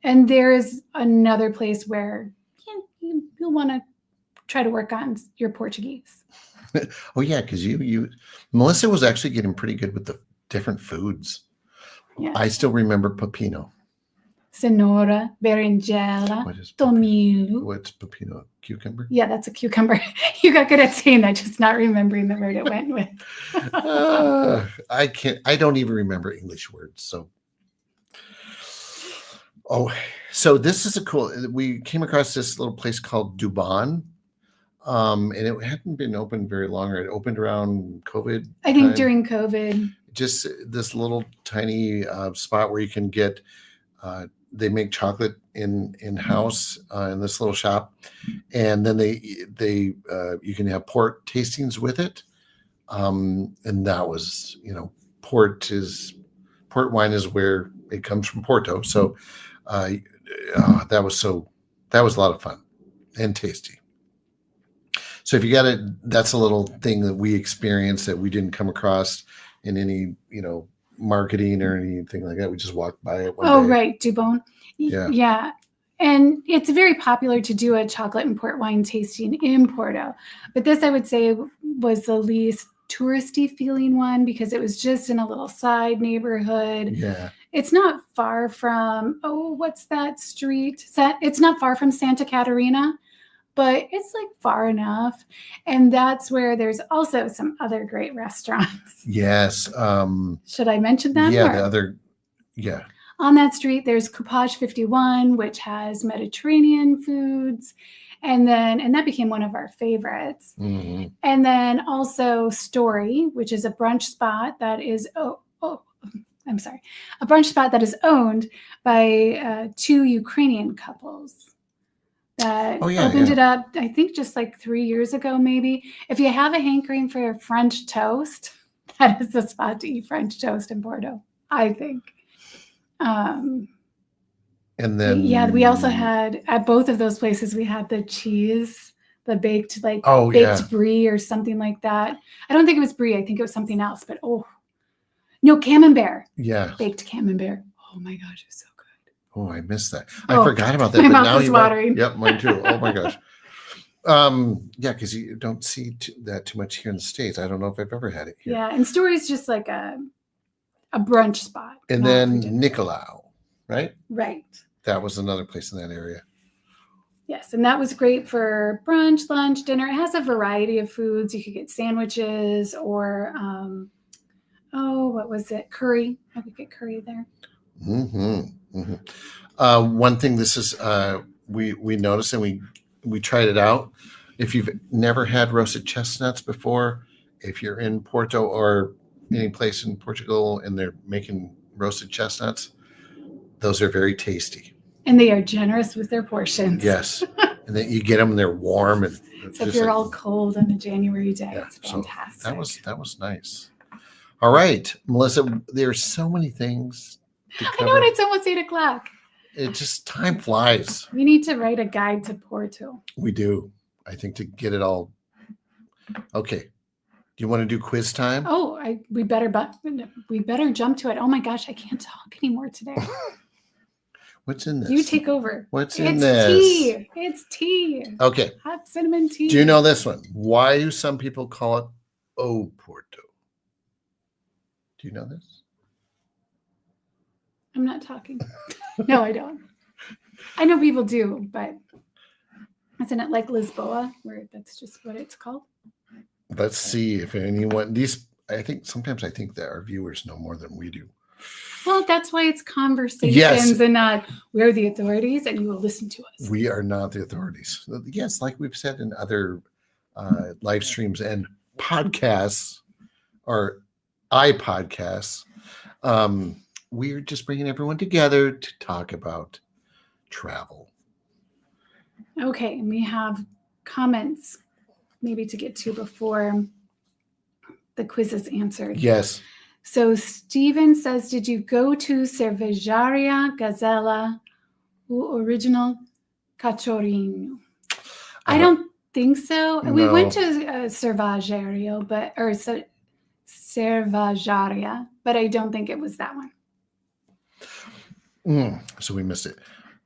there is another place where you'll want to try to work on your Portuguese. Oh yeah, because Melissa was actually getting pretty good with the different foods. Yes. I still remember pepino. Cenoura, berinjela, tomilho. What's pepino? Cucumber? Yeah, that's a cucumber. You got good at saying that, just not remembering the word it went with. I don't even remember English words. So this is we came across this little place called Dubon. And it hadn't been open very long. It opened around COVID. I think during COVID. Just this little tiny spot where you can get, they make chocolate in-house in this little shop. And then you can have port tastings with it. And that was, port wine is where it comes from, Porto. So that was a lot of fun and tasty. So if you got it, that's a little thing that we experienced that we didn't come across in any, marketing or anything like that. We just walked by it one day. Right. Dubon. Yeah. And it's very popular to do a chocolate and port wine tasting in Porto. But this, I would say, was the least touristy feeling one because it was just in a little side neighborhood. Yeah. It's not far from, what's that street? It's not far from Santa Catarina, but it's like far enough. And that's where there's also some other great restaurants. Yes. Should I mention them? Yeah. On that street, there's Coupage 51, which has Mediterranean foods. And that became one of our favorites. Mm-hmm. And then also Story, which is a brunch spot that is, a brunch spot that is owned by 2 Ukrainian couples that opened it up, I think just like 3 years ago, maybe. If you have a hankering for French toast, that is the spot to eat French toast in Porto, I think. And then we also had at both of those places, we had the cheese, the baked baked brie or something like that. I don't think it was brie. I think it was something else, but camembert. Yeah. Baked camembert. Oh my gosh, it's so good. Oh, I missed that. I forgot about that. My mouth is watering. Yep, mine too. Oh my gosh. Because you don't see that too much here in the States. I don't know if I've ever had it here. Yeah, and Story's just like a brunch spot. And then Nicolau, right? Right. That was another place in that area. Yes, and that was great for brunch, lunch, dinner. It has a variety of foods. You could get sandwiches or, what was it? Curry. I could get curry there. Mm-hmm. Mm-hmm. One thing this is, we noticed and we tried it out. If you've never had roasted chestnuts before, if you're in Porto or any place in Portugal and they're making roasted chestnuts, those are very tasty. And they are generous with their portions. Yes. And then you get them and they're warm. And so if you're all cold on a January day, it's fantastic. So that was nice. All right, Melissa, there's so many things to cover. I know, and it's almost 8:00. It just, time flies. We need to write a guide to Porto. We do. I think to get it all. Okay. Do you want to do quiz time? We better jump to it. Oh my gosh, I can't talk anymore today. What's in this? You take over. What's in this? It's tea. Okay. Hot cinnamon tea. Do you know this one? Why do some people call it Porto? Do you know this? I'm not talking. No, I don't. I know people do, but isn't it like Lisboa, where that's just what it's called? Let's see if anyone, sometimes I think that our viewers know more than we do. Well, that's why it's conversations and not we're the authorities and you will listen to us. We are not the authorities. Yes, like we've said in other live streams and podcasts or iPodcasts, we're just bringing everyone together to talk about travel. Okay, and we have comments maybe to get to before the quiz is answered. Yes. So Steven says, did you go to Cervejaria Gazella, original Cachorrinho? I don't think so. No. We went to Cervejaria, Cervejaria, but I don't think it was that one. So we missed it.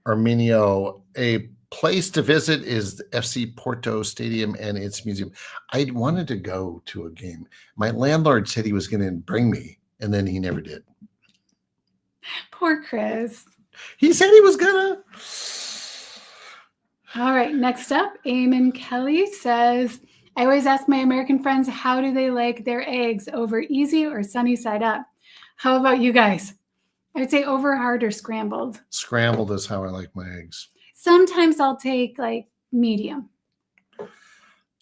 Arminio, a place to visit is the FC Porto Stadium and its museum. I wanted to go to a game. My landlord said he was going to bring me, and then he never did. Poor Chris. He said he was going to. All right, next up, Eamon Kelly says, I always ask my American friends, how do they like their eggs, over easy or sunny side up? How about you guys? I would say over hard or scrambled. Scrambled is how I like my eggs. Sometimes I'll take like medium.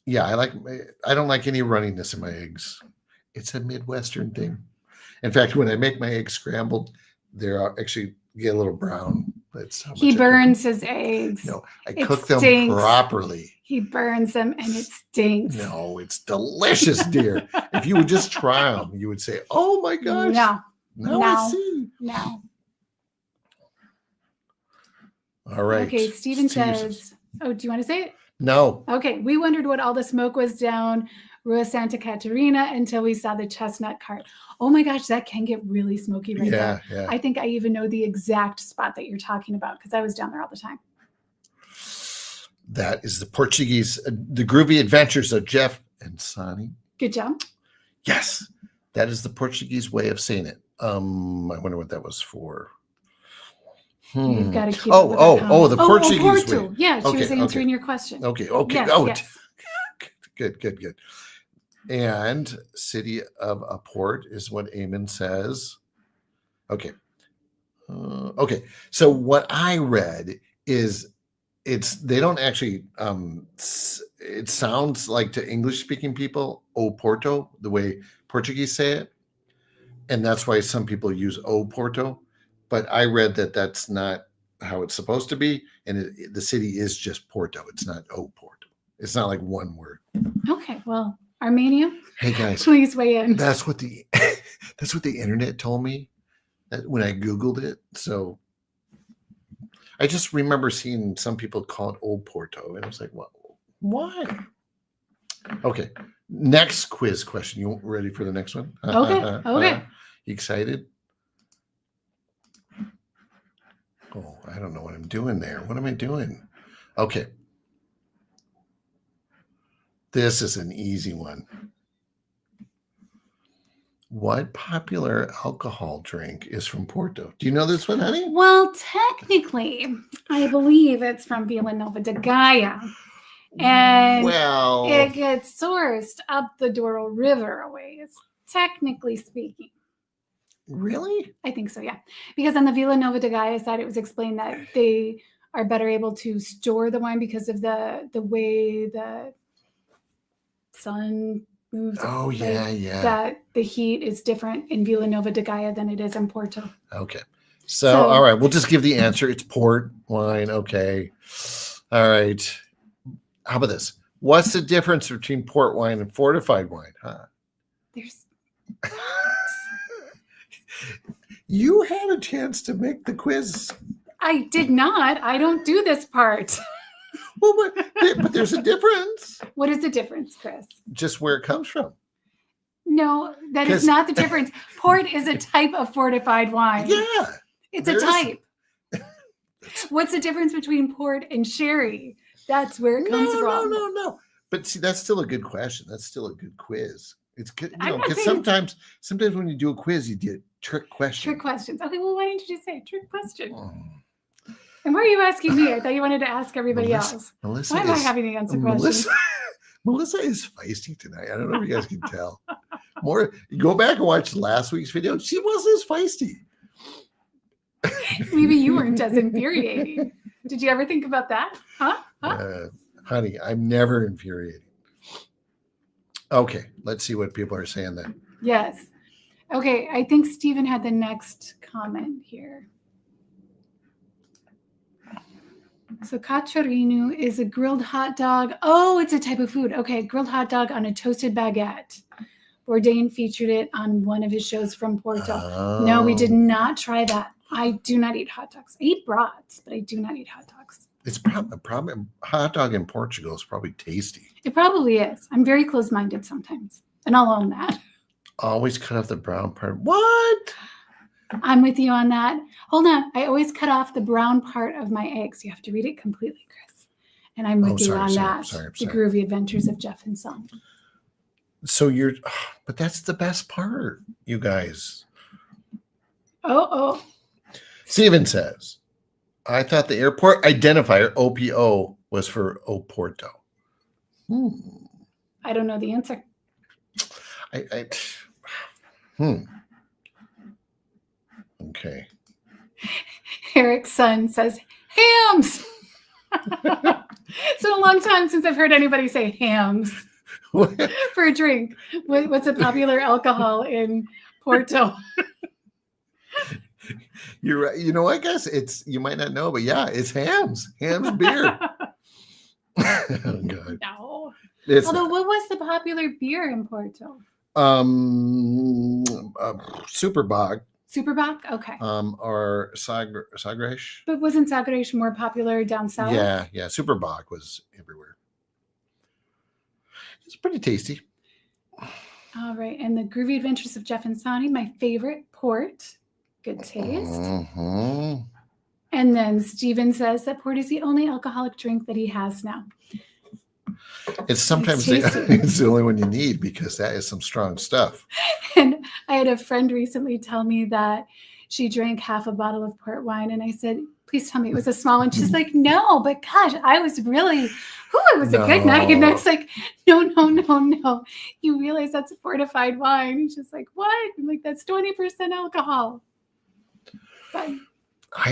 Yeah, I don't like any runniness in my eggs. It's a Midwestern thing. In fact, when I make my eggs scrambled, they're actually get a little brown. That's how much he burns his eggs. No, I cook them properly. He burns them and it stinks. No, it's delicious, dear. If you would just try them, you would say, "Oh my gosh!" No, I see. No. All right. Okay, Steven says, do you want to say it? No. Okay, we wondered what all the smoke was down Rua Santa Catarina until we saw the chestnut cart. Oh my gosh, that can get really smoky right there. Yeah. I think I even know the exact spot that you're talking about because I was down there all the time. That is the Portuguese, the groovy adventures of Jeff and Sonny. Good job. Yes, that is the Portuguese way of saying it. I wonder what that was for. You've got to keep up with our comments. The Portuguese Porto. way. Yeah, she was answering your question. Okay. Yes. Good. And city of a port is what Eamon says. Okay. So what I read is they don't actually it sounds like to English speaking people Porto, the way Portuguese say it, and that's why some people use Porto, but I read that that's not how it's supposed to be, and the city is just Porto. It's not Porto. It's not like one word. Okay, well, Armenia, hey guys, please weigh in. That's what the internet told me when I Googled it. So I just remember seeing some people call it Old Porto, and I was like, "Well, what?" Okay, next quiz question. You ready for the next one? Okay. You excited? Oh, I don't know what I'm doing there. What am I doing? Okay. This is an easy one. What popular alcohol drink is from Porto? Do you know this one, honey? Well, technically, I believe it's from Vila Nova de Gaia. And it gets sourced up the Douro River a ways, technically speaking. Really? I think so, yeah. Because on the Vila Nova de Gaia side, it was explained that they are better able to store the wine because of the way the sun moves. Oh, yeah. That the heat is different in Vila Nova de Gaia than it is in Porto. Okay. So, all right, we'll just give the answer. It's port wine. Okay. All right. How about this? What's the difference between port wine and fortified wine? There's You had a chance to make the quiz. I did not. I don't do this part. Well, but there's a difference. What is the difference, Chris? Just where it comes from. No, that is not the difference. Port is a type of fortified wine. Yeah. It's a type. What's the difference between port and sherry? That's where it comes from. No. But see, that's still a good question. That's still a good quiz. It's good, because sometimes when you do a quiz, you get trick questions. Trick questions. Okay, well, why didn't you just say trick question? And why are you asking me? I thought you wanted to ask everybody else. Melissa, why am I having to answer questions? Melissa is feisty tonight. I don't know if you guys can tell. Go back and watch last week's video. She wasn't as feisty. Maybe you weren't as infuriating. Did you ever think about that? Huh? Honey, I'm never infuriating. Okay, let's see what people are saying then. Yes. Okay, I think Stephen had the next comment here. So cachorrinho is a grilled hot dog. Oh, it's a type of food. Okay, grilled hot dog on a toasted baguette. Bourdain featured it on one of his shows from Porto. Oh. No, we did not try that. I do not eat hot dogs. I eat brats, but I do not eat hot dogs. It's probably hot dog in Portugal is probably tasty. It probably is. I'm very close-minded sometimes, and I'll own that. Always cut off the brown part. What? I'm with you on that. Hold on. I always cut off the brown part of my eggs. You have to read it completely, Chris. And I'm with you on that. The Groovy Adventures of Jeff and Son. So but that's the best part, you guys. Oh. Steven says, I thought the airport identifier, OPO, was for Porto. I don't know the answer. Okay. Eric's son says, hams. It's been a long time since I've heard anybody say hams for a drink. What's a popular alcohol in Porto? You're right. You know, I guess you might not know, but yeah, it's hams. Hams beer. Oh, God. No. Although, what was the popular beer in Porto? Superbog. Superbog? Okay. Or Sagres. But wasn't Sagres more popular down south? Yeah. Superbog was everywhere. It's pretty tasty. All right. And the Groovy Adventures of Jeff and Sonny, my favorite port. Good taste. And then Steven says that port is the only alcoholic drink that he has now. It's sometimes tasty. it's the only one you need because that is some strong stuff. And I had a friend recently tell me that she drank half a bottle of port wine. And I said, please tell me it was a small one. She's like, no, but gosh, I was really, it was a good night. And I was like, no. You realize that's a fortified wine. And she's like, what? I'm like, that's 20% alcohol. But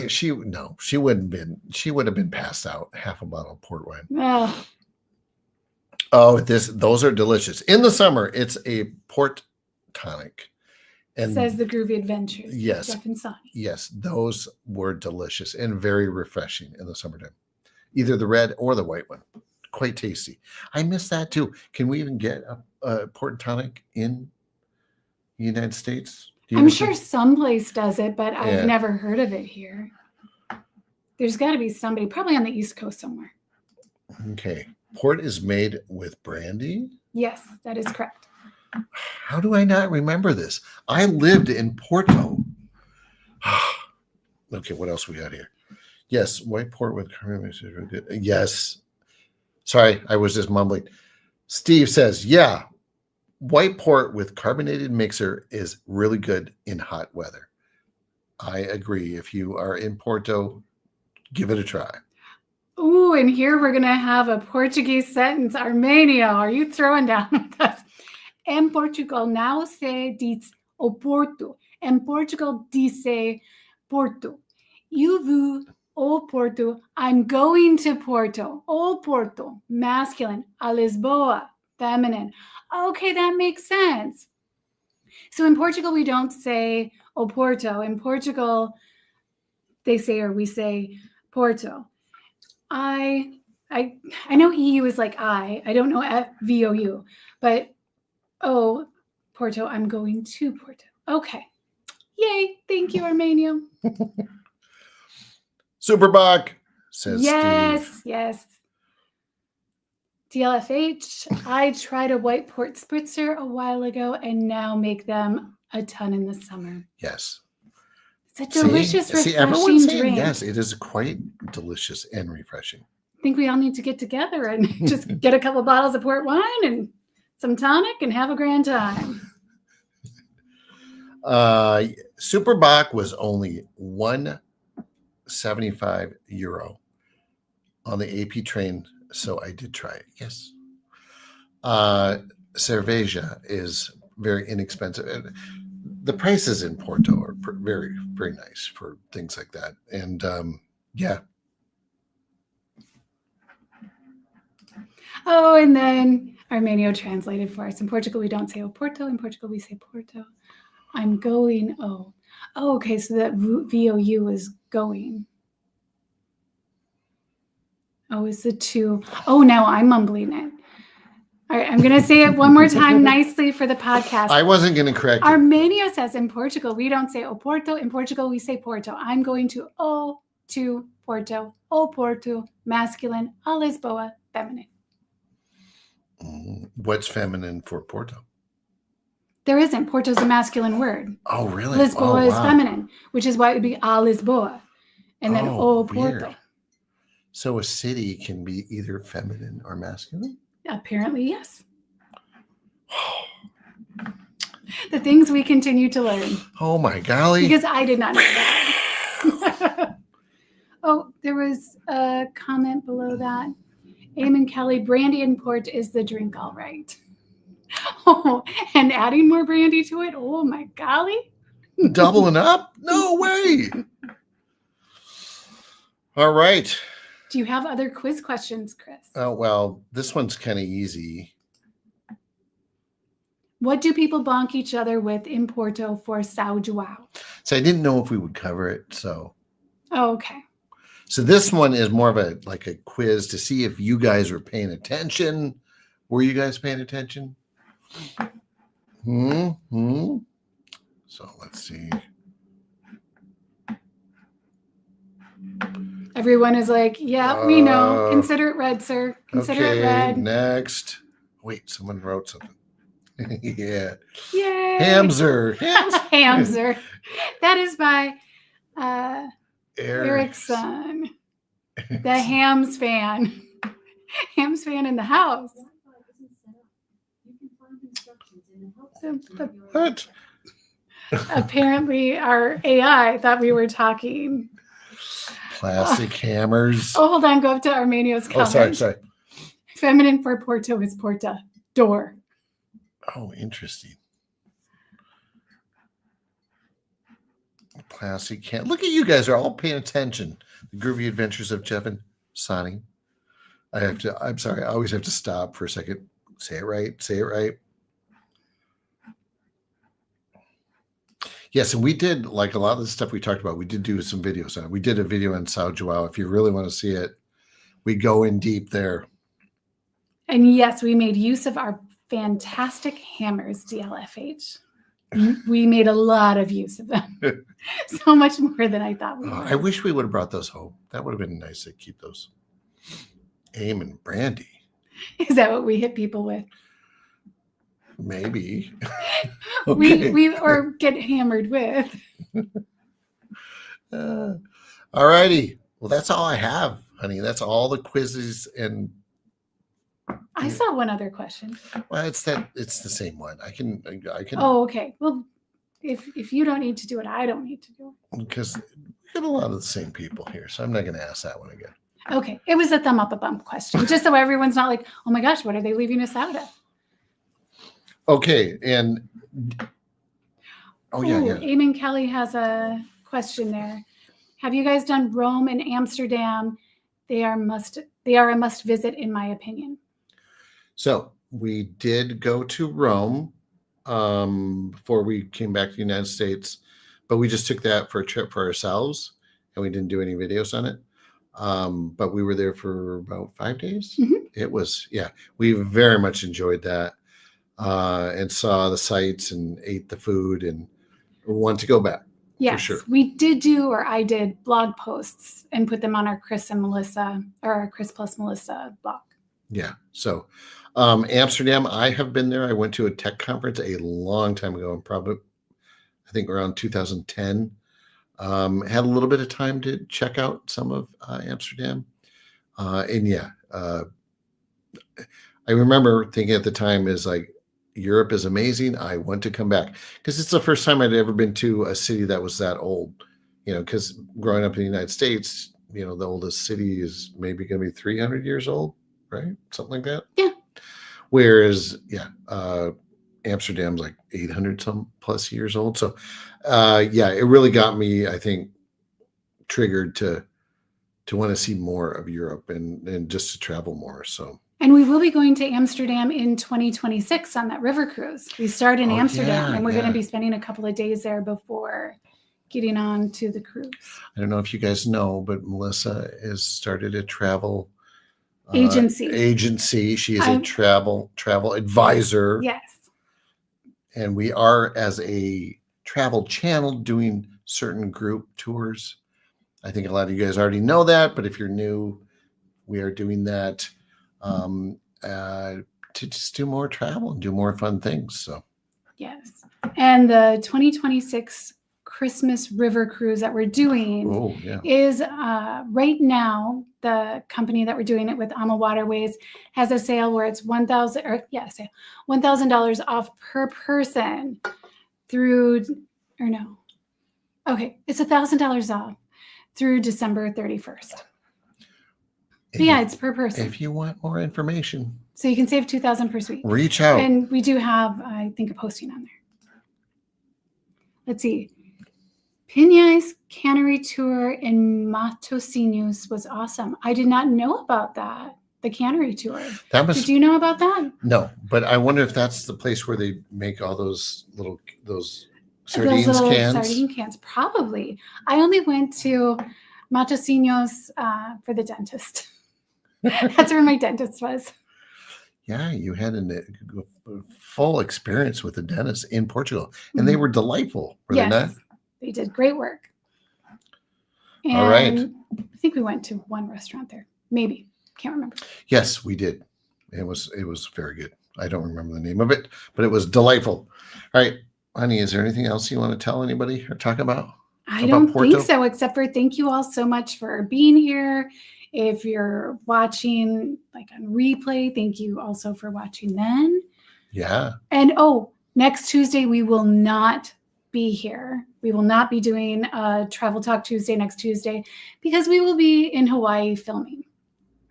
she would have been passed out half a bottle of port wine. Those are delicious. In the summer, it's a port tonic. And says the Groovy Adventures. Yes. Jeff and Sonny. Yes, those were delicious and very refreshing in the summertime. Either the red or the white one. Quite tasty. I miss that too. Can we even get a port tonic in the United States? I'm sure someplace does it, but I've never heard of it here. There's got to be somebody, probably on the East Coast somewhere. Okay. Port is made with brandy? Yes, that is correct. How do I not remember this? I lived in Porto. Okay, what else we got here? Yes, white port with good. Yes. Sorry, I was just mumbling. Steve says, yeah, white port with carbonated mixer is really good in hot weather. I agree. If you are in Porto, give it a try. Ooh, and here we're going to have a Portuguese sentence. Armenia, are you throwing down with us? En Portugal now se diz o Porto. En Portugal dice Porto. You vu o Porto. I'm going to Porto. O Porto, masculine. A Lisboa, feminine. Okay, that makes sense. So in Portugal, we don't say o Porto. In Portugal, they say, or we say Porto. I know EU is like I don't know VOU, but Porto, I'm going to Porto. Okay. Yay. Thank you, Armenia. Superbach, says Steve. Yes. DLFH, I tried a white port spritzer a while ago and now make them a ton in the summer. Yes. It's a delicious, refreshing drink. Yes, it is quite delicious and refreshing. I think we all need to get together and just get a couple bottles of port wine and some tonic and have a grand time. Superbach was only €1.75 on the AP train, so I did try it. Yes. Cerveja is very inexpensive. The prices in Porto are very, very nice for things like that. And yeah. Oh, and then Armenio translated for us. In Portugal, we don't say Porto. In Portugal, we say Porto. I'm going. Okay. So that VOU is going. Is the two. Now I'm mumbling it. All right, I'm going to say it one more time nicely for the podcast. I wasn't going to correct you. Armenia says in Portugal, we don't say Porto. In Portugal, we say Porto. I'm going to Porto. O Porto, masculine. A Lisboa, feminine. What's feminine for Porto? There isn't. Porto's a masculine word. Oh, really? Lisboa is feminine, which is why it would be A Lisboa. And then O Porto. Weird. So a city can be either feminine or masculine? Apparently, yes. The things we continue to learn. Oh, my golly. Because I did not know that. There was a comment below that. Eamon Kelly, brandy and port is the drink, all right. And adding more brandy to it? Oh, my golly. Doubling up? No way. All right. Do you have other quiz questions, Chris? Oh, well, this one's kind of easy. What do people bonk each other with in Porto for São João? So I didn't know if we would cover it, so. Oh, okay. So this one is more of a quiz to see if you guys were paying attention. Were you guys paying attention? So let's see. Everyone is like, yeah, we know. Consider it red, sir. Consider it red. Next. Wait, someone wrote something. Yeah. Yay. Hamzer. Hamzer. That is by Erickson. The Hams fan. Hams fan in the house. What? Apparently, our AI thought we were talking. Plastic hammers. Oh, hold on. Go up to Armanio's comment. Oh, sorry. Feminine for Porto is porta. Door. Oh, interesting. Plastic can. Look at you guys are all paying attention. The groovy adventures of Jeff and Sonny. I'm sorry. I always have to stop for a second. Say it right. Say it right. Yes, and we did, like a lot of the stuff we talked about, we did do some videos on it. We did a video on São João. If you really want to see it, we go in deep there. And yes, we made use of our fantastic hammers, DLFH. We made a lot of use of them. So much more than I thought we would. I wish we would have brought those home. That would have been nice to keep those. Aim and brandy. Is that what we hit people with? Maybe. Okay. we or get hammered with. All righty. Well, that's all I have, honey. That's all the quizzes and. I saw one other question. Well, it's the same one. I can. Oh, okay. Well, if you don't need to do it, I don't need to do it. Because we got a lot of the same people here, so I'm not going to ask that one again. Okay, it was a thumb up a bump question, just so everyone's not like, oh my gosh, what are they leaving us out of? Okay, and yeah. Eamon Kelly has a question there. Have you guys done Rome and Amsterdam? They are a must visit, in my opinion. So we did go to Rome before we came back to the United States, but we just took that for a trip for ourselves, and we didn't do any videos on it. But we were there for about 5 days. Mm-hmm. It was, we very much enjoyed that and saw the sights and ate the food and want to go back. Yes, for sure. We did I did blog posts and put them on our Chris+Melissa blog. Yeah. So Amsterdam, I have been there. I went to a tech conference a long time ago, and probably, I think around 2010. Had a little bit of time to check out some of Amsterdam. I remember thinking at the time is like, Europe is amazing. I want to come back because it's the first time I'd ever been to a city that was that old, because growing up in the United States, the oldest city is maybe going to be 300 years old, right? Something like that. Yeah. Whereas, Amsterdam's like 800 some plus years old. So, it really got me, I think, triggered to want to see more of Europe and just to travel more. So. And we will be going to Amsterdam in 2026 on that river cruise. We start in Amsterdam, and we're going to be spending a couple of days there before getting on to the cruise. I don't know if you guys know, but Melissa has started a travel agency. She is a travel advisor. Yes. And we are, as a travel channel, doing certain group tours. I think a lot of you guys already know that, but if you're new, we are doing that to just do more travel and do more fun things. So yes, and the 2026 Christmas river cruise that we're doing is right now, the company that we're doing it with, Ama Waterways, has a sale where it's $1,000 off per person it's $1,000 off through December 31st. It's per person. If you want more information, so you can save $2,000 per suite. Reach out. And we do have, I think, a posting on there. Let's see. Pinhais Cannery Tour in Matosinhos was awesome. I did not know about that. The cannery tour. Did you know about that? No, but I wonder if that's the place where they make all those sardine cans. Probably. I only went to Matosinhos for the dentist. That's where my dentist was. Yeah, you had a full experience with the dentist in Portugal, and they were delightful, were they not? They did great work. And all right. I think we went to one restaurant there. Maybe. Can't remember. Yes, we did. It was very good. I don't remember the name of it, but it was delightful. All right, honey, is there anything else you want to tell anybody or talk about? I about don't Porto? think so, except for thank you all so much for being here. If you're watching like on replay, thank you also for watching then. Yeah. And next Tuesday, we will not be here. We will not be doing a Travel Talk Tuesday next Tuesday because we will be in Hawaii filming.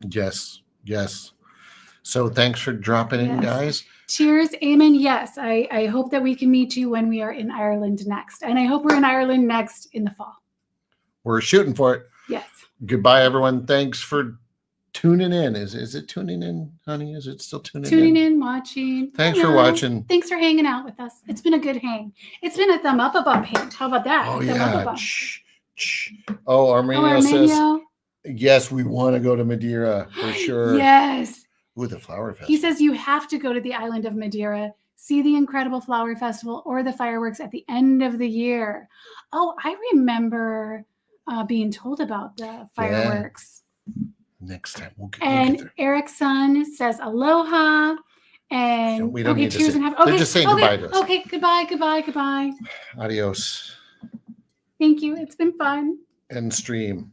Yes. So thanks for dropping in, guys. Cheers. Amen. Yes. I hope that we can meet you when we are in Ireland next. And I hope we're in Ireland next in the fall. We're shooting for it. Yes. Goodbye, everyone. Thanks for tuning in. Is it tuning in, honey? Is it still tuning in? Tuning in, watching. Thanks for watching. Thanks for hanging out with us. It's been a good hang. It's been a thumb up above hang. How about that? Oh, Thumb yeah. up above. Armenio says, Armenio. yes, we want to go to Madeira for sure. Yes. Ooh, the flower festival. He says you have to go to the island of Madeira, see the incredible flower festival or the fireworks at the end of the year. Oh, I remember being told about the fireworks. Yeah. Next time we'll get And Eric's son says aloha. And we don't need to say. Okay, they're just saying goodbye to us. Okay, goodbye. Adios. Thank you. It's been fun. End stream.